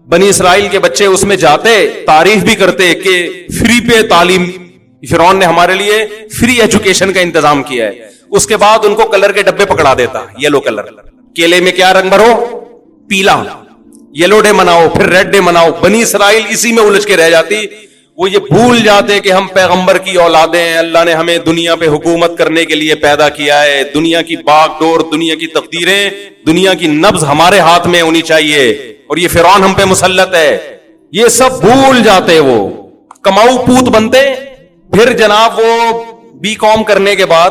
بنی اسرائیل کے بچے اس میں جاتے, تعریف بھی کرتے کہ فری پہ تعلیم, فرعون نے ہمارے لیے فری ایجوکیشن کا انتظام کیا ہے. اس کے بعد ان کو کلر کے ڈبے پکڑا دیتا, یلو کلر, کیلے میں کیا رنگ بھرو, پیلا, یلو ڈے مناؤ, پھر ریڈ ڈے مناؤ. بنی اسرائیل اسی میں الجھ کے رہ جاتی. وہ یہ بھول جاتے کہ ہم پیغمبر کی اولادیں ہیں, اللہ نے ہمیں دنیا پہ حکومت کرنے کے لیے پیدا کیا ہے, دنیا کی باغ ڈور, دنیا کی تقدیریں, دنیا کی نبض ہمارے ہاتھ میں ہونی چاہیے, اور یہ فرعون ہم پہ مسلط ہے. یہ سب بھول جاتے, وہ کماؤ پوت بنتے. پھر جناب وہ BCom کرنے کے بعد,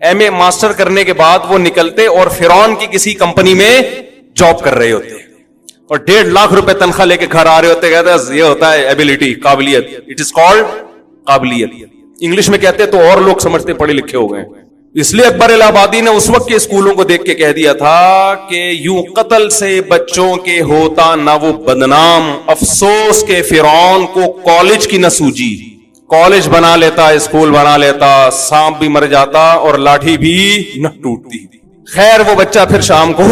MA ماسٹر کرنے کے بعد وہ نکلتے اور فرعون کی کسی کمپنی میں جاب کر رہے ہوتے اور 1.5 لاکھ روپے تنخواہ لے کے گھر آ رہے ہوتے. کہتے ہیں یہ ہوتا ہے ایبلٹی, قابلیت, اٹ از کالڈ قابلیت. انگلش میں کہتے تو اور لوگ سمجھتے پڑھے لکھے ہو گئے. اس لیے اکبر الہ آبادی نے اس وقت کے اسکولوں کو دیکھ کے کہہ دیا تھا کہ یوں قتل سے بچوں کے ہوتا نہ وہ بدنام. افسوس کے فرعون کو کالج کی نہ سوجی, کالج بنا لیتا, اسکول بنا لیتا, سانپ بھی مر جاتا اور لاٹھی بھی نہ ٹوٹتی. خیر وہ بچہ پھر شام کو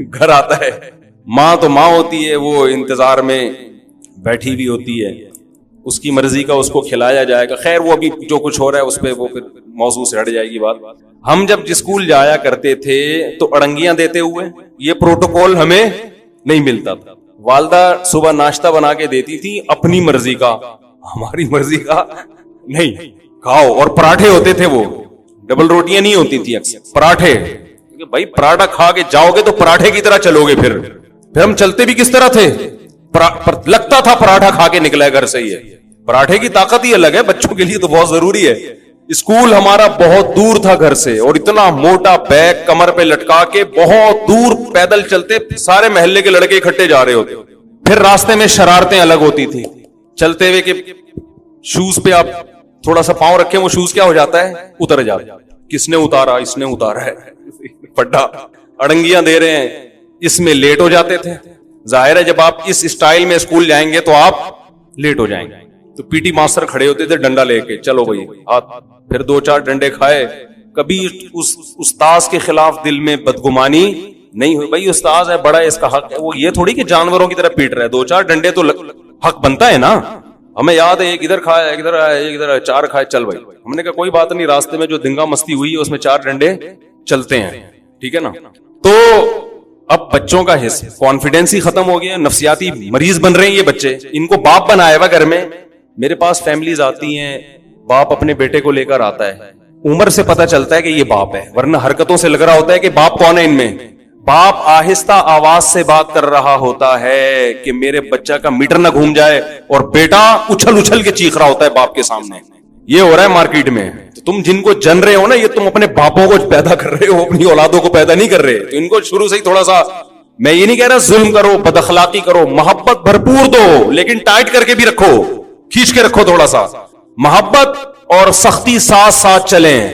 گھر آتا ہے, ماں تو ماں ہوتی ہے, وہ انتظار میں بیٹھی ہوئی ہوتی ہے, اس کی مرضی کا اس کو کھلایا جائے گا. خیر وہ ابھی جو کچھ ہو رہا ہے اس پہ وہ پھر موضوع سے ہٹ جائے گی بات. ہم جب اسکول جایا کرتے تھے تو اڑنگیاں دیتے ہوئے, یہ پروٹوکول ہمیں نہیں ملتا تھا. والدہ صبح ناشتہ بنا کے دیتی تھی اپنی مرضی کا, ہماری مرضی کا نہیں, کھاؤ. اور پراٹھے ہوتے تھے, وہ ڈبل روٹیاں نہیں ہوتی تھی اکثر, پراٹھے. بھائی پراٹھا کھا کے جاؤ گے تو پراٹھے کی طرح چلو گے, پھر ہم چلتے بھی کس طرح تھے, لگتا تھا پراٹھا کھا کے نکلا ہے گھر سے ہی ہے. پراٹھے کی طاقت ہی الگ ہے, بچوں کے لیے تو بہت ضروری ہے. اسکول ہمارا بہت دور تھا گھر سے, اور اتنا موٹا بیگ کمر پہ لٹکا کے بہت دور پیدل چلتے, سارے محلے کے لڑکے اکٹھے جا رہے ہوتے. پھر راستے میں شرارتیں الگ ہوتی تھی چلتے ہوئے کہ شوز پہ آپ تھوڑا سا پاؤں رکھیں, وہ شوز کیا ہو جاتا ہے, اتر جاتا ہے. کس نے اتارا, اس نے اتارا ہے, پڈا. اڑنگیاں دے رہے ہیں, اس میں لیٹ ہو جاتے تھے. ظاہر ہے جب آپ اس اسٹائل میں اسکول جائیں گے تو آپ لیٹ ہو جائیں گے. تو پی ٹی ماسٹر کھڑے ہوتے تھے ڈنڈا لے کے, چلو بھائی ہاتھ. پھر 2-4 ڈنڈے کھائے. کبھی اس استاذ کے خلاف دل میں بدگمانی نہیں ہوئی, بھائی استاذ ہے, بڑا ہے, اس کا حق ہے. وہ یہ تھوڑی کہ جانوروں کی طرح پیٹ رہا ہے, 2-4 ڈنڈے تو حق بنتا ہے نا. ہمیں یاد ہے ایک ادھر کھایا, ایک ادھر آیا, ایک ادھر آیا, 4 کھائے, چل بھائی. ہم نے کہا کوئی بات نہیں, راستے میں جو دنگا مستی ہوئی ہے اس میں 4 ڈنڈے چلتے ہیں, ٹھیک ہے نا. تو اب بچوں کا حصہ کانفیڈینس ہی ختم ہو گیا, نفسیاتی مریض بن رہے ہیں یہ بچے. ان کو باپ بنایا ہوا گھر میں. میرے پاس فیملیز آتی ہیں, باپ اپنے بیٹے کو لے کر آتا ہے, عمر سے پتہ چلتا ہے کہ یہ باپ ہے, ورنہ حرکتوں سے لگ رہا ہوتا ہے کہ باپ کون ہے ان میں. باپ آہستہ آواز سے بات کر رہا ہوتا ہے کہ میرے بچہ کا میٹر نہ گھوم جائے, اور بیٹا اچھل اچھل کے چیخ رہا ہوتا ہے باپ کے سامنے. یہ ہو رہا ہے مارکیٹ میں. تو تم جن کو جن رہے ہو نا, یہ تم اپنے باپوں کو پیدا کر رہے ہو, اپنی اولادوں کو پیدا نہیں کر رہے. تو ان کو شروع سے ہی تھوڑا سا, میں یہ نہیں کہہ رہا ظلم کرو, بد اخلاقی کرو, محبت بھرپور دو, لیکن ٹائٹ کر کے بھی رکھو, کھینچ کے رکھو تھوڑا سا. محبت اور سختی ساتھ ساتھ چلیں.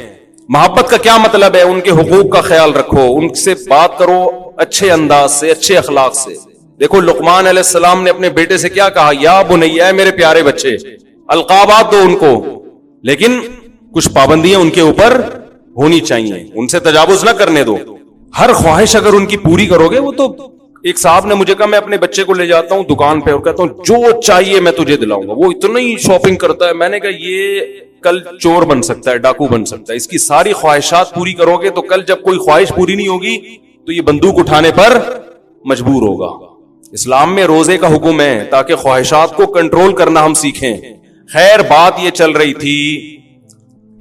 محبت کا کیا مطلب ہے, ان کے حقوق کا خیال رکھو, ان سے بات کرو اچھے انداز سے, اچھے اخلاق سے. دیکھو لقمان علیہ السلام نے اپنے بیٹے سے کیا کہا, یا بنیا, میرے پیارے بچے. القابات دو ان کو, لیکن کچھ پابندیاں ان کے اوپر ہونی چاہیے, ان سے تجاوز نہ کرنے دو. ہر خواہش اگر ان کی پوری کرو گے, وہ تو ایک صاحب نے مجھے کہا, میں اپنے بچے کو لے جاتا ہوں دکان پہ اور کہتا ہوں جو چاہیے میں تجھے دلاؤں گا. وہ اتنا ہی شاپنگ کرتا ہے. میں نے کہا یہ کل چور بن سکتا ہے, ڈاکو بن سکتا ہے. اس کی ساری خواہشات پوری کرو گے تو کل جب کوئی خواہش پوری نہیں ہوگی تو یہ بندوق اٹھانے پر مجبور ہوگا. اسلام میں روزے کا حکم ہے تاکہ خواہشات کو کنٹرول کرنا ہم سیکھیں. خیر بات یہ چل رہی تھی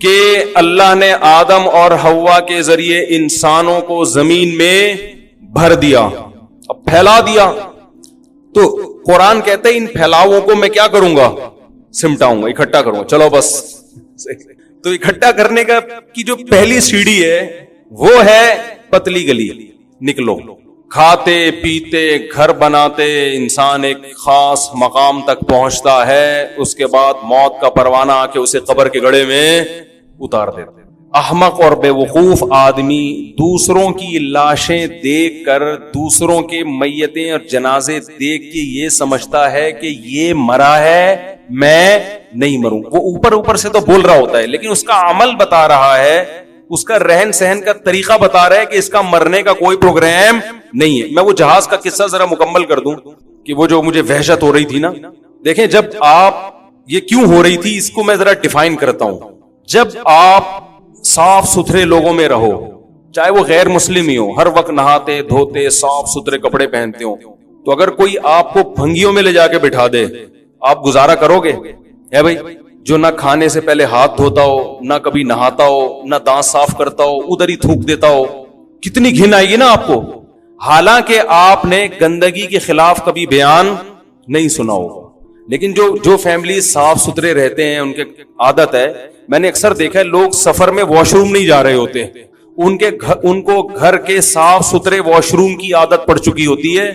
کہ اللہ نے آدم اور حوا کے ذریعے انسانوں کو زمین میں بھر دیا, اب پھیلا دیا. تو قرآن کہتے ہیں ان پھیلاؤں کو میں کیا کروں گا, سمٹاؤں گا, اکٹھا کروں گا. چلو بس. تو اکٹھا کرنے کا کی جو پہلی سیڑھی ہے وہ ہے پتلی گلی. نکلو, کھاتے پیتے گھر بناتے انسان ایک خاص مقام تک پہنچتا ہے, اس کے بعد موت کا پروانہ آ کے اسے قبر کے گڑھے میں اتار دیتے. احمق اور بے وقوف آدمی دوسروں کی لاشیں دیکھ کر, دوسروں کے میتیں اور جنازے دیکھ کے یہ سمجھتا ہے کہ یہ مرا ہے, میں نہیں مروں. وہ اوپر سے تو بول رہا ہوتا ہے, لیکن اس کا عمل بتا رہا ہے, اس کا رہن سہن کا طریقہ بتا رہا ہے کہ اس کا مرنے کا کوئی پروگرام نہیں ہے. میں وہ جہاز کا قصہ ذرا مکمل کر دوں کہ وہ جو مجھے وحشت ہو رہی تھی نا. دیکھیں جب آپ, یہ کیوں ہو رہی تھی اس کو میں ذرا ڈیفائن کرتا ہوں. جب آپ صاف ستھرے لوگوں میں رہو, چاہے وہ غیر مسلم ہی ہو, ہر وقت نہاتے دھوتے صاف ستھرے کپڑے پہنتے ہو, تو اگر کوئی آپ کو بھنگیوں میں لے جا کے بٹھا دے, آپ گزارا کرو گے؟ ہے بھائی, جو نہ کھانے سے پہلے ہاتھ دھوتا ہو, نہ کبھی نہاتا ہو, نہ دانت صاف کرتا ہو, ادھر ہی تھوک دیتا ہو, کتنی گھن آئے گی نا آپ کو. حالانکہ آپ نے گندگی کے خلاف کبھی بیان نہیں سنا ہوگا. لیکن جو فیملی صاف ستھرے رہتے ہیں ان کے عادت ہے, میں نے اکثر دیکھا ہے لوگ سفر میں واش روم نہیں جا رہے ہوتے, ان کو گھر کے صاف ستھرے واش روم کی عادت پڑ چکی ہوتی ہے.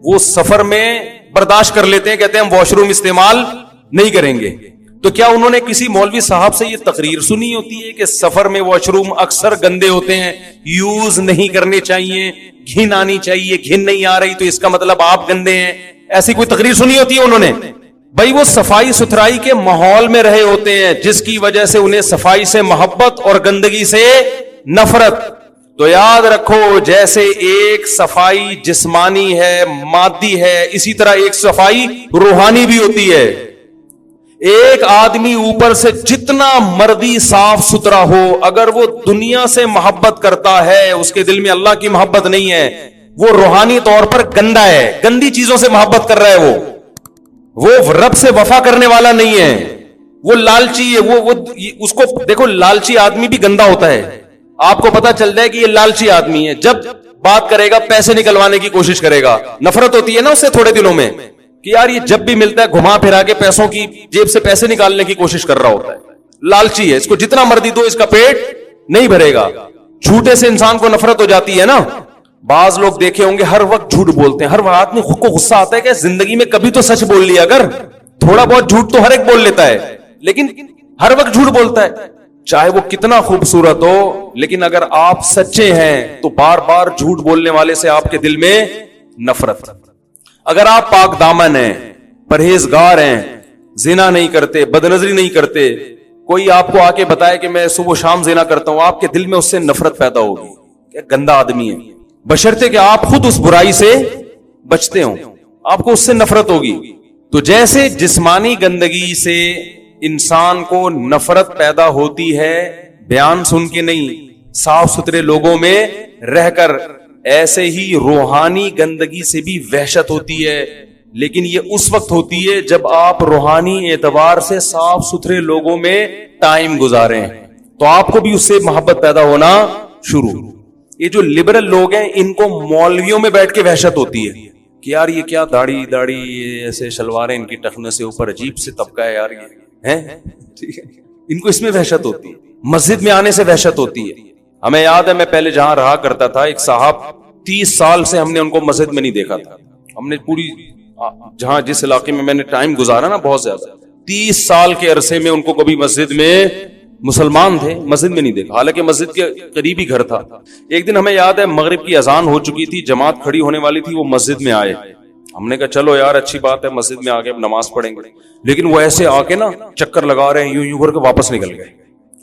وہ سفر میں برداشت کر لیتے ہیں, کہتے ہیں ہم واش روم استعمال نہیں کریں گے. تو کیا انہوں نے کسی مولوی صاحب سے یہ تقریر سنی ہوتی ہے کہ سفر میں واش روم اکثر گندے ہوتے ہیں, یوز نہیں کرنے چاہیے, گھن آنی چاہیے, گھن نہیں آ رہی تو اس کا مطلب آپ گندے ہیں, ایسی کوئی تقریر سنی ہوتی ہے انہوں نے؟ بھائی وہ صفائی ستھرائی کے ماحول میں رہے ہوتے ہیں جس کی وجہ سے انہیں صفائی سے محبت اور گندگی سے نفرت. تو یاد رکھو جیسے ایک صفائی جسمانی ہے مادی ہے اسی طرح ایک صفائی روحانی بھی ہوتی ہے. ایک آدمی اوپر سے جتنا مرضی صاف ستھرا ہو اگر وہ دنیا سے محبت کرتا ہے اس کے دل میں اللہ کی محبت نہیں ہے وہ روحانی طور پر گندا ہے گندی چیزوں سے محبت کر رہا ہے وہ رب سے وفا کرنے والا نہیں ہے وہ لالچی ہے وہ اس کو دیکھو لالچی آدمی بھی گندا ہوتا ہے آپ کو پتا چل جائے کہ یہ لالچی آدمی ہے جب بات کرے گا پیسے نکلوانے کی کوشش کرے گا نفرت ہوتی ہے نا اس سے تھوڑے دنوں میں کہ یار یہ جب بھی ملتا ہے گھما پھرا کے پیسوں کی جیب سے پیسے نکالنے کی کوشش کر رہا ہوتا ہے لالچی ہے اس کو جتنا مرضی دو اس کا پیٹ نہیں بھرے گا. جھوٹے سے انسان کو نفرت ہو جاتی ہے نا. بعض لوگ دیکھے ہوں گے ہر وقت جھوٹ بولتے ہیں ہر وقت آدمی خود کو غصہ آتا ہے کہ زندگی میں کبھی تو سچ بول لیا اگر تھوڑا بہت جھوٹ تو ہر ایک بول لیتا ہے لیکن ہر وقت جھوٹ بولتا ہے چاہے وہ کتنا خوبصورت ہو لیکن اگر آپ سچے ہیں تو بار بار جھوٹ بولنے والے سے آپ کے دل میں نفرت. اگر آپ پاک دامن ہیں پرہیزگار ہیں زنا نہیں کرتے بدنظری نہیں کرتے کوئی آپ کو آ کے بتائے کہ میں صبح و شام زنا کرتا ہوں آپ کے دل میں اس سے نفرت پیدا ہوگی کہ گندا آدمی ہے بشرطے کہ آپ خود اس برائی سے بچتے ہوں آپ کو اس سے نفرت ہوگی. تو جیسے جسمانی گندگی سے انسان کو نفرت پیدا ہوتی ہے بیان سن کے نہیں صاف ستھرے لوگوں میں رہ کر ایسے ہی روحانی گندگی سے بھی وحشت ہوتی ہے لیکن یہ اس وقت ہوتی ہے جب آپ روحانی اعتبار سے صاف ستھرے لوگوں میں ٹائم گزاریں تو آپ کو بھی اس سے محبت پیدا ہونا شروع. یہ جو لبرل لوگ ہیں ان کو مولویوں میں بیٹھ کے وحشت ہوتی ہے کہ یار یہ کیا داڑھی ایسے شلواریں ان کی ٹخنے سے اوپر عجیب سے طبقہ ہے یار یہ ہیں ان کو اس میں وحشت ہوتی ہے. مسجد میں آنے سے وحشت ہوتی ہے. ہمیں یاد ہے میں پہلے جہاں رہا کرتا تھا ایک صاحب 30 سال سے ہم نے ان کو مسجد میں نہیں دیکھا تھا. ہم نے پوری جہاں جس علاقے میں نے ٹائم گزارا نا بہت زیادہ 30 سال کے عرصے میں ان کو کبھی مسجد میں مسلمان تھے مسجد میں نہیں دیکھا حالانکہ مسجد کے قریب ہی گھر تھا. ایک دن ہمیں یاد ہے مغرب کی اذان ہو چکی تھی جماعت کھڑی ہونے والی تھی وہ مسجد میں آئے ہم نے کہا چلو یار اچھی بات ہے مسجد میں آگے نماز پڑھیں گے لیکن وہ ایسے آ کے نا چکر لگا رہے ہیں یوں کر کے واپس نکل گئے.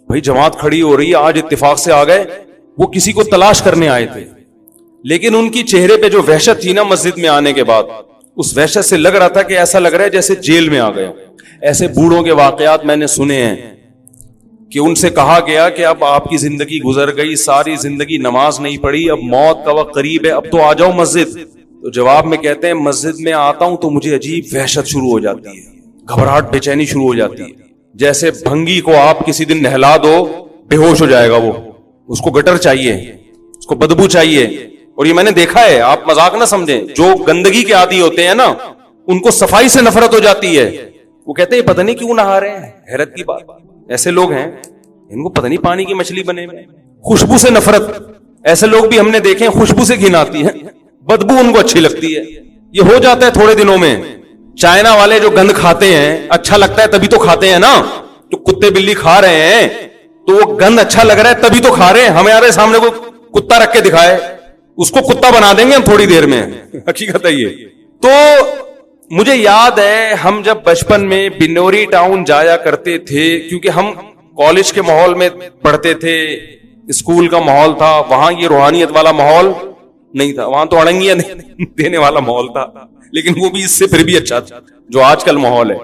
بھائی جماعت کھڑی ہو رہی ہے آج اتفاق سے آ گئے وہ کسی کو تلاش کرنے آئے تھے لیکن ان کی چہرے پہ جو وحشت تھی نا مسجد میں آنے کے بعد اس وحشت سے لگ رہا تھا کہ ایسا لگ رہا ہے جیسے جیل میں آ گئے. ایسے بوڑھوں کے واقعات میں نے سنے ہیں کہ ان سے کہا گیا کہ اب آپ کی زندگی گزر گئی ساری زندگی نماز نہیں پڑھی اب موت کا وقت قریب ہے اب تو آ جاؤ مسجد. تو جواب میں کہتے ہیں مسجد میں آتا ہوں تو مجھے عجیب وحشت شروع ہو جاتی ہے گھبراہٹ بے چینی شروع ہو جاتی ہے جیسے بھنگی کو آپ کسی دن نہلا دو بے ہوش ہو جائے گا وہ اس کو گٹر چاہیے اس کو بدبو چاہیے. اور یہ میں نے دیکھا ہے آپ مذاق نہ سمجھیں جو گندگی کے عادی ہوتے ہیں نا ان کو صفائی سے نفرت ہو جاتی ہے وہ کہتے ہیں پتہ نہیں کیوں نہا رہے ہیں حیرت کی بات ایسے لوگ ہیں ان کو پتہ نہیں پانی کی مچھلی بنے میں خوشبو سے نفرت ایسے لوگ بھی ہم نے دیکھے خوشبو سے گھن آتی ہے بدبو ان کو اچھی لگتی ہے یہ ہو جاتا ہے تھوڑے دنوں میں. چائنا والے جو گند کھاتے ہیں اچھا لگتا ہے تبھی تو کھاتے ہیں نا جو کتے بلی کھا رہے ہیں تو وہ گند اچھا لگ رہا ہے تبھی تو کھا رہے ہیں. ہمارے سامنے کوئی کتا رکھ کے دکھائے اس کو کتا بنا دیں گے ہم تھوڑی دیر میں حقیقت ہے یہ. تو مجھے یاد ہے ہم جب بچپن میں بنوری ٹاؤن جایا کرتے تھے کیونکہ ہم کالج کے ماحول میں پڑھتے تھے اسکول کا ماحول تھا وہاں یہ روحانیت والا ماحول نہیں تھا وہاں تو اڑنگیاں دینے والا ماحول تھا لیکن وہ بھی اس سے پھر بھی اچھا تھا جو آج کل ماحول ہے.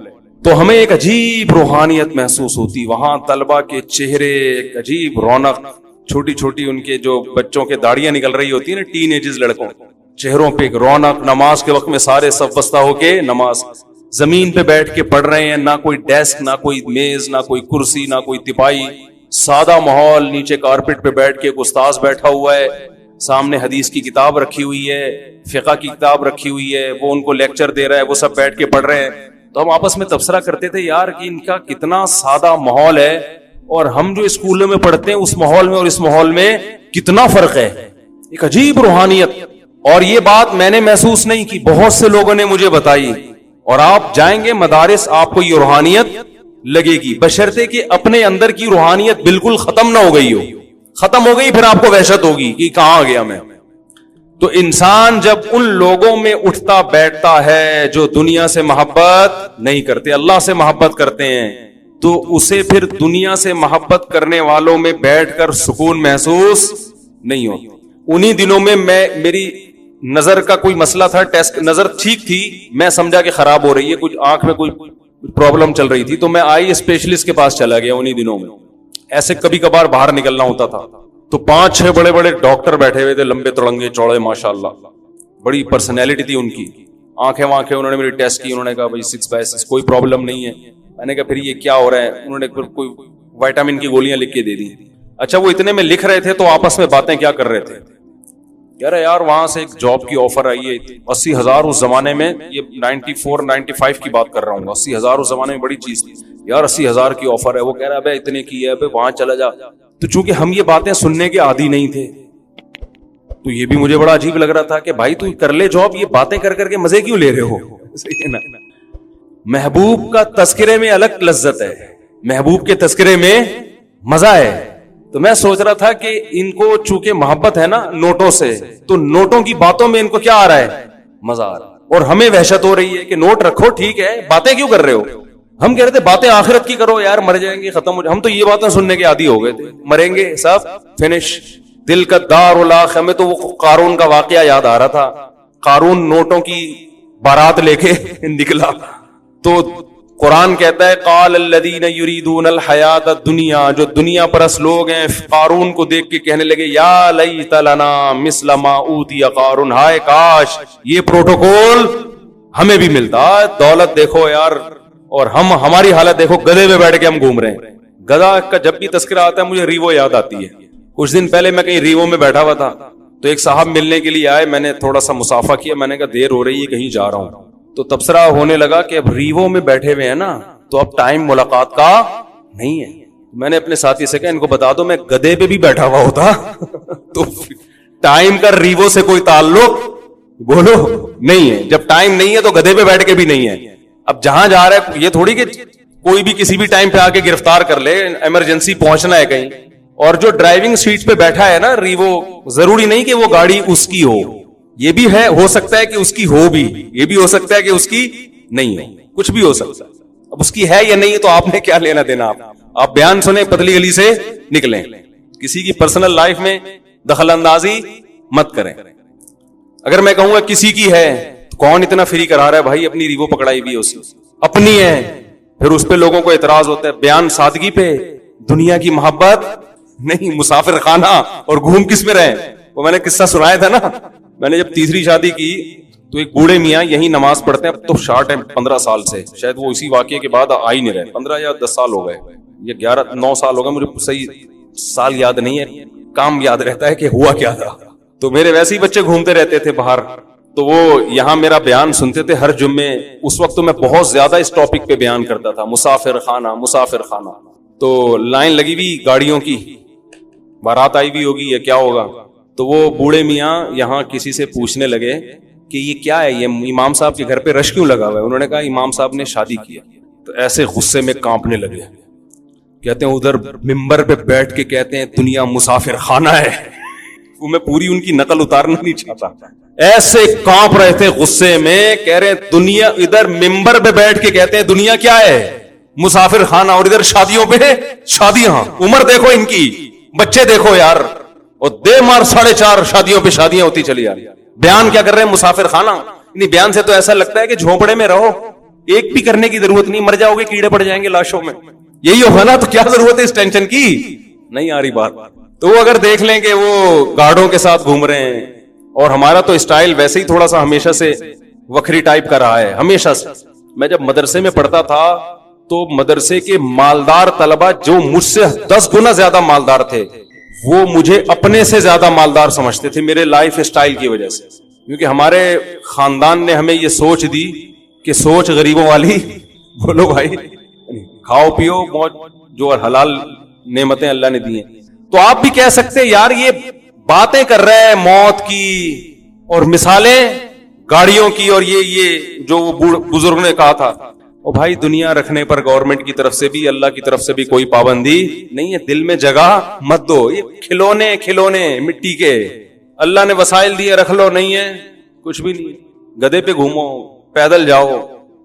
تو ہمیں ایک عجیب روحانیت محسوس ہوتی وہاں طلبہ کے چہرے ایک عجیب رونق چھوٹی چھوٹی ان کے جو بچوں کے داڑیاں نکل رہی ہوتی ہیں نا ٹین ایجز لڑکوں چہروں پہ ایک رونق نماز کے وقت میں سارے صف بستہ ہو کے نماز زمین پہ بیٹھ کے پڑھ رہے ہیں نہ کوئی ڈیسک نہ کوئی میز نہ کوئی کرسی نہ کوئی تپائی سادہ ماحول نیچے کارپٹ پہ بیٹھ کے ایک استاذ بیٹھا ہوا ہے سامنے حدیث کی کتاب رکھی ہوئی ہے فقہ کی کتاب رکھی ہوئی ہے وہ ان کو لیکچر دے رہا ہے وہ سب بیٹھ کے پڑھ رہے ہیں. تو ہم آپس میں تبصرہ کرتے تھے یار کہ ان کا کتنا سادہ ماحول ہے اور ہم جو اسکولوں میں پڑھتے ہیں اس ماحول میں اور اس ماحول میں کتنا فرق ہے ایک عجیب روحانیت. اور یہ بات میں نے محسوس نہیں کی بہت سے لوگوں نے مجھے بتائی اور آپ جائیں گے مدارس آپ کو یہ روحانیت لگے گی بشرطے کہ اپنے اندر کی روحانیت بالکل ختم نہ ہو گئی ہو ختم ہو گئی پھر آپ کو وحشت ہوگی کہ کہاں آ گیا میں. تو انسان جب ان لوگوں میں اٹھتا بیٹھتا ہے جو دنیا سے محبت نہیں کرتے اللہ سے محبت کرتے ہیں تو اسے پھر دنیا سے محبت کرنے والوں میں بیٹھ کر سکون محسوس نہیں ہوتی. انہی دنوں میں میری نظر کا کوئی مسئلہ تھا, ٹیسٹ نظر ٹھیک تھی, میں سمجھا کہ خراب ہو رہی ہے, کچھ آنکھ میں کوئی پرابلم چل رہی تھی, تو میں آئی اسپیشلسٹ کے پاس چلا گیا انہی دنوں میں. ایسے کبھی کبھار باہر نکلنا ہوتا تھا تو 5-6 بڑے بڑے ڈاکٹر بیٹھے ہوئے تھے, لمبے تڑنگے چوڑے, ماشاءاللہ بڑی پرسنالٹی تھی ان کی. آنکھیں انہوں نے میری ٹیسٹ کی, انہوں نے کہا بھائی 6/6 کوئی پرابلم نہیں ہے. میں نے کہا پھر یہ کیا ہو رہا ہے؟ انہوں نے کوئی وائٹامن کی گولیاں لکھ کے دے دی. اچھا وہ اتنے میں لکھ رہے تھے تو آپس میں باتیں کیا کر رہے تھے, کہہ رہے یار وہاں سے ایک جاب کی آفر آئی ہے 80,000 اس زمانے میں, یہ 94-95 کی بات کر رہا ہوں, 80,000 اس زمانے میں بڑی چیز تھی یار, 80,000 کی آفر ہے. وہ کہہ رہا ہے اتنے کی ہے, وہاں چلا جا. تو چونکہ ہم یہ باتیں سننے کے عادی نہیں تھے تو یہ بھی مجھے بڑا عجیب لگ رہا تھا کہ بھائی تو کر لے جاب, یہ باتیں کر کر کے مزے کیوں لے رہے ہو؟ صحیح ہے نا. محبوب کا تذکرے میں الگ لذت ہے, محبوب کے تذکرے میں مزہ ہے. تو میں سوچ رہا تھا کہ ان کو چونکہ محبت ہے نا نوٹوں سے, تو نوٹوں کی باتوں میں ان کو کیا آ رہا ہے؟ مزہ آ رہا ہے. اور ہمیں وحشت ہو رہی ہے کہ نوٹ رکھو ٹھیک ہے, باتیں کیوں کر رہے ہو؟ ہم کہہ رہے تھے باتیں آخرت کی کرو یار, مر جائیں گے ختم ہو جائے. ہم تو یہ باتیں سننے کے عادی ہو گئے تھے, مریں گے سب فنش, دل کا دار الاخ. ہمیں تو وہ قارون کا واقعہ یاد آ رہا تھا. قارون نوٹوں کی بارات لے کے نکلا تو قرآن کہتا ہے قال الذین یریدون الحیات الدنیا, جو دنیا پرست لوگ ہیں قارون کو دیکھ کے کہنے لگے یا لیت لنا مثل ما اوتی قارون, ہائے کاش یہ پروٹوکول ہمیں بھی ملتا. دولت دیکھو یار, اور ہماری حالت دیکھو, گدھے میں بیٹھ کے ہم گھوم رہے ہیں. گدھا کا جب بھی تذکرہ آتا ہے مجھے ریوو یاد آتی ہے. کچھ دن پہلے میں کہیں ریوو میں بیٹھا ہوا تھا تو ایک صاحب ملنے کے لیے آئے, میں نے تھوڑا سا مصافحہ کیا, میں نے کہا دیر ہو رہی ہے کہیں جا رہا ہوں. تو تبصرہ ہونے لگا کہ اب ریوو میں بیٹھے ہوئے ہیں نا تو اب ٹائم ملاقات کا نہیں ہے. میں نے اپنے ساتھی سے کہا ان کو بتا دو میں گدھے پہ بھی بیٹھا ہوا ہوتا تو ٹائم کا ریوو سے کوئی تعلق بولو نہیں ہے. جب ٹائم نہیں ہے تو گدھے پہ بیٹھ کے بھی نہیں ہے. اب جہاں جا رہا ہے یہ تھوڑی کہ کوئی بھی کسی بھی ٹائم پہ آ کے گرفتار کر لے, ایمرجنسی پہنچنا ہے کہیں. اور جو ڈرائیونگ سیٹ پہ بیٹھا ہے نا ریوو, ضروری نہیں کہ وہ گاڑی اس کی ہو, یہ بھی ہے, ہو سکتا ہے کہ اس کی ہو بھی, یہ بھی ہو سکتا ہے کہ اس کی نہیں ہو, کچھ بھی ہو سکتا ہے. اب اس کی ہے یا نہیں ہے تو آپ نے کیا لینا دینا. آپ بیان سنیں, پتلی گلی سے نکلیں, کسی کی پرسنل لائف میں دخل اندازی مت کریں. اگر میں کہوں گا کسی کی ہے تو کون اتنا فری کرا رہا ہے بھائی, اپنی ریوو پکڑائی بھی ہے اس اپنی ہے, پھر اس پہ لوگوں کو اعتراض ہوتا ہے. بیان سادگی پہ, دنیا کی محبت نہیں, مسافر خانہ اور گھوم کس میں رہے. وہ میں نے قصہ سنایا تھا نا, میں نے جب تیسری شادی کی تو ایک بوڑھے میاں یہی نماز پڑھتے ہیں, اب تو شارٹ ہے 15 سال سے, شاید وہ اسی واقعے کے بعد آ ہی نہیں رہے, 15 یا 10 سال ہو گئے, یہ 9 سال ہو گئے, مجھے صحیح سال یاد نہیں ہے, کام یاد رہتا ہے کہ ہوا کیا تھا. تو میرے ویسے ہی بچے گھومتے رہتے تھے باہر, تو وہ یہاں میرا بیان سنتے تھے ہر جمعے. اس وقت تو میں بہت زیادہ اس ٹاپک پہ بیان کرتا تھا, مسافر خانہ مسافر خانہ. تو لائن لگی ہوئی گاڑیوں کی, بارات آئی بھی ہوگی یا کیا ہوگا. تو وہ بوڑھے میاں یہاں کسی سے پوچھنے لگے کہ یہ کیا ہے, یہ امام صاحب کے گھر پہ رش کیوں لگا ہوا ہے. انہوں نے کہا امام صاحب نے شادی کیا. تو ایسے غصے میں کانپنے لگے, کہتے ہیں ادھر ممبر پہ بیٹھ کے کہتے ہیں دنیا مسافر خانہ ہے. وہ میں پوری ان کی نقل اتارنا نہیں چاہتا, ایسے کانپ رہے تھے غصے میں, کہہ رہے دنیا, ادھر ممبر پہ بیٹھ کے کہتے ہیں دنیا کیا ہے, مسافر خانہ, اور ادھر شادیوں پہ شادیاں. عمر دیکھو ان کی, بچے دیکھو یار, اور دے مار 4.5 شادیوں پہ شادیاں ہوتی چلی آ رہی. بیان کیا کر رہے ہیں, مسافر خانہ. نہیں, بیان سے تو ایسا لگتا ہے کہ جھونپڑے میں رہو, ایک بھی کرنے کی ضرورت نہیں, مر جاؤ گے کیڑے پڑ جائیں گے لاشوں میں, یہی ہوگا نا, تو کیا ضرورت ہے اس ٹینشن کی. نہیں آ رہی بات. تو وہ اگر دیکھ لیں کہ وہ گارڈوں کے ساتھ گھوم رہے ہیں, اور ہمارا تو اسٹائل ویسے ہی تھوڑا سا ہمیشہ سے وکری ٹائپ کا رہا ہے, ہمیشہ سے. میں جب مدرسے میں پڑھتا تھا تو مدرسے کے مالدار طلبہ جو مجھ سے 10 گنا زیادہ مالدار تھے, وہ مجھے اپنے سے زیادہ مالدار سمجھتے تھے میرے لائف اسٹائل کی وجہ سے. کیونکہ ہمارے خاندان نے ہمیں یہ سوچ دی کہ سوچ غریبوں والی, بولو بھائی, کھاؤ پیو موج, جو حلال نعمتیں اللہ نے دی ہیں. تو آپ بھی کہہ سکتے یار یہ باتیں کر رہے ہیں موت کی اور مثالیں گاڑیوں کی, اور یہ جو بزرگ نے کہا تھا, اور بھائی دنیا رکھنے پر گورنمنٹ کی طرف سے بھی اللہ کی طرف سے بھی کوئی پابندی نہیں ہے. دل میں جگہ مت دو, یہ کھلونے مٹی کے اللہ نے وسائل دیے, رکھ لو, نہیں ہے کچھ بھی نہیں. گدھے پہ گھومو, پیدل جاؤ.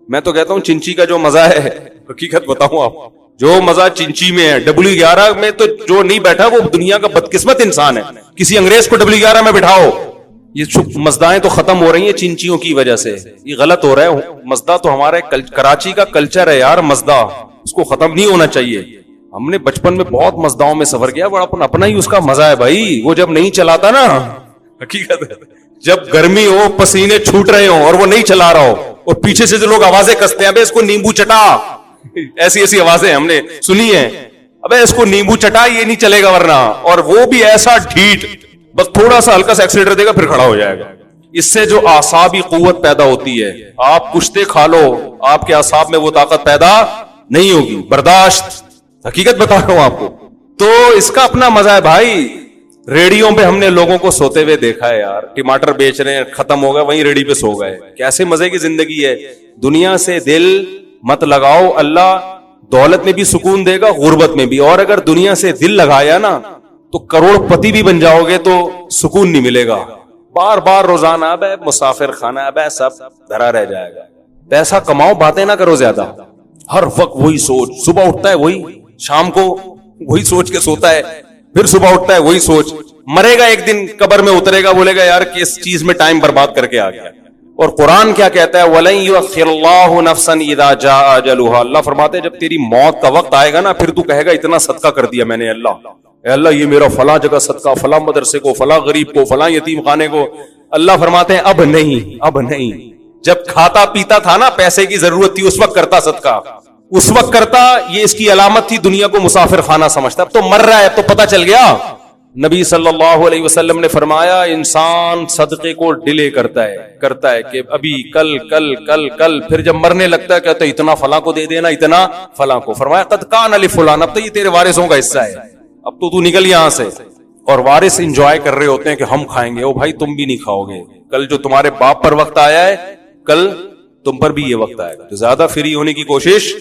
میں تو کہتا ہوں چنچی کا جو مزہ ہے, حقیقت بتاؤں آپ, جو مزہ چنچی میں ہے. W11 میں تو جو نہیں بیٹھا وہ دنیا کا بدقسمت انسان ہے. کسی انگریز کو W11 میں بٹھاؤ. یہ مزدائیں تو ختم ہو رہی ہیں چنچیوں کی وجہ سے. یہ غلط ہو رہا ہے. مزدہ تو ہمارے کراچی کا کلچر ہے یار. مزدہ اس کو ختم نہیں ہونا چاہیے. ہم نے بچپن میں بہت مزداؤں میں سفر کیا. بڑا اپنا ہی اس کا مزہ ہے بھائی. وہ جب نہیں چلاتا نا, حقیقت ہے, جب گرمی ہو, پسینے چھوٹ رہے ہوں اور وہ نہیں چلا رہا ہو, اور پیچھے سے جو لوگ آوازیں کستے ہیں, ابے اس کو نیمبو چٹا, ایسی ایسی آوازیں ہم نے سنی ہیں. ابے اس کو نیمبو چٹا, یہ نہیں چلے گا ورنہ. اور وہ بھی ایسا ڈھیٹ, بس تھوڑا سا ہلکا سا ایکسیلیٹر دے گا پھر کھڑا ہو جائے گا. اس سے جو اعصابی قوت پیدا ہوتی ہے, آپ کشتے کھا لو, آپ کے اعصاب میں وہ طاقت پیدا نہیں ہوگی. برداشت, حقیقت بتا رہا ہوں آپ کو. تو اس کا اپنا مزہ ہے بھائی. ریڑیوں پہ ہم نے لوگوں کو سوتے ہوئے دیکھا ہے یار. ٹماٹر بیچ رہے ہیں, ختم ہو گیا, وہیں ریڑی پہ سو گئے. کیسے مزے کی زندگی ہے. دنیا سے دل مت لگاؤ, اللہ دولت میں بھی سکون دے گا, غربت میں بھی. اور اگر دنیا سے دل لگایا نا تو کروڑ پتی بھی بن جاؤ گے تو سکون نہیں ملے گا. بار بار روزانہ اب مسافر خانہ, اب سب دھرا رہ جائے گا. پیسہ کماؤ, باتیں نہ کرو زیادہ. ہر وقت وہی سوچ, صبح اٹھتا ہے وہی, شام کو وہی سوچ کے سوتا ہے, پھر صبح اٹھتا ہے وہی سوچ. مرے گا ایک دن, قبر میں اترے گا, بولے گا یار کس چیز میں ٹائم برباد کر کے آ گیا. اور قرآن کیا کہتا ہے, وَلَن يُؤَخِّرَ اللَّهُ نَفْسًا إِذَا جَاءَ أَجَلُهَا. اللہ فرماتے ہیں جب تیری موت کا وقت آئے گا نا, پھر تو کہے گا اتنا صدقہ کر دیا میں نے اللہ, اے اللہ یہ میرا فلاں جگہ صدقہ, فلاں مدرسے کو, فلاں غریب کو, فلاں یتیم خانے کو. اللہ فرماتے ہیں اب نہیں, اب نہیں. جب کھاتا پیتا تھا نا, پیسے کی ضرورت تھی, اس وقت کرتا صدقہ, اس وقت کرتا. یہ اس کی علامت تھی, دنیا کو مسافر خانہ سمجھتا. اب تو مر رہا ہے, اب تو پتہ چل گیا. نبی صلی اللہ علیہ وسلم نے فرمایا انسان صدقے کو ڈیلے کرتا ہے کہ ابھی کل کل کل کل, پھر جب مرنے لگتا ہے کہتا ہے اتنا فلاں کو دے دینا, اتنا فلاں کو. فرمایا قد کان لفلان, اب تو یہ تیرے وارثوں کا حصہ ہے, اب تو نکل یہاں سے. اور وارث انجوائے کر رہے ہوتے ہیں کہ ہم کھائیں گے. او بھائی تم بھی نہیں کھاؤ گے, کل جو تمہارے باپ پر وقت آیا ہے کل تم پر بھی یہ وقت آئے گا. تو زیادہ فری ہونے کی کوشش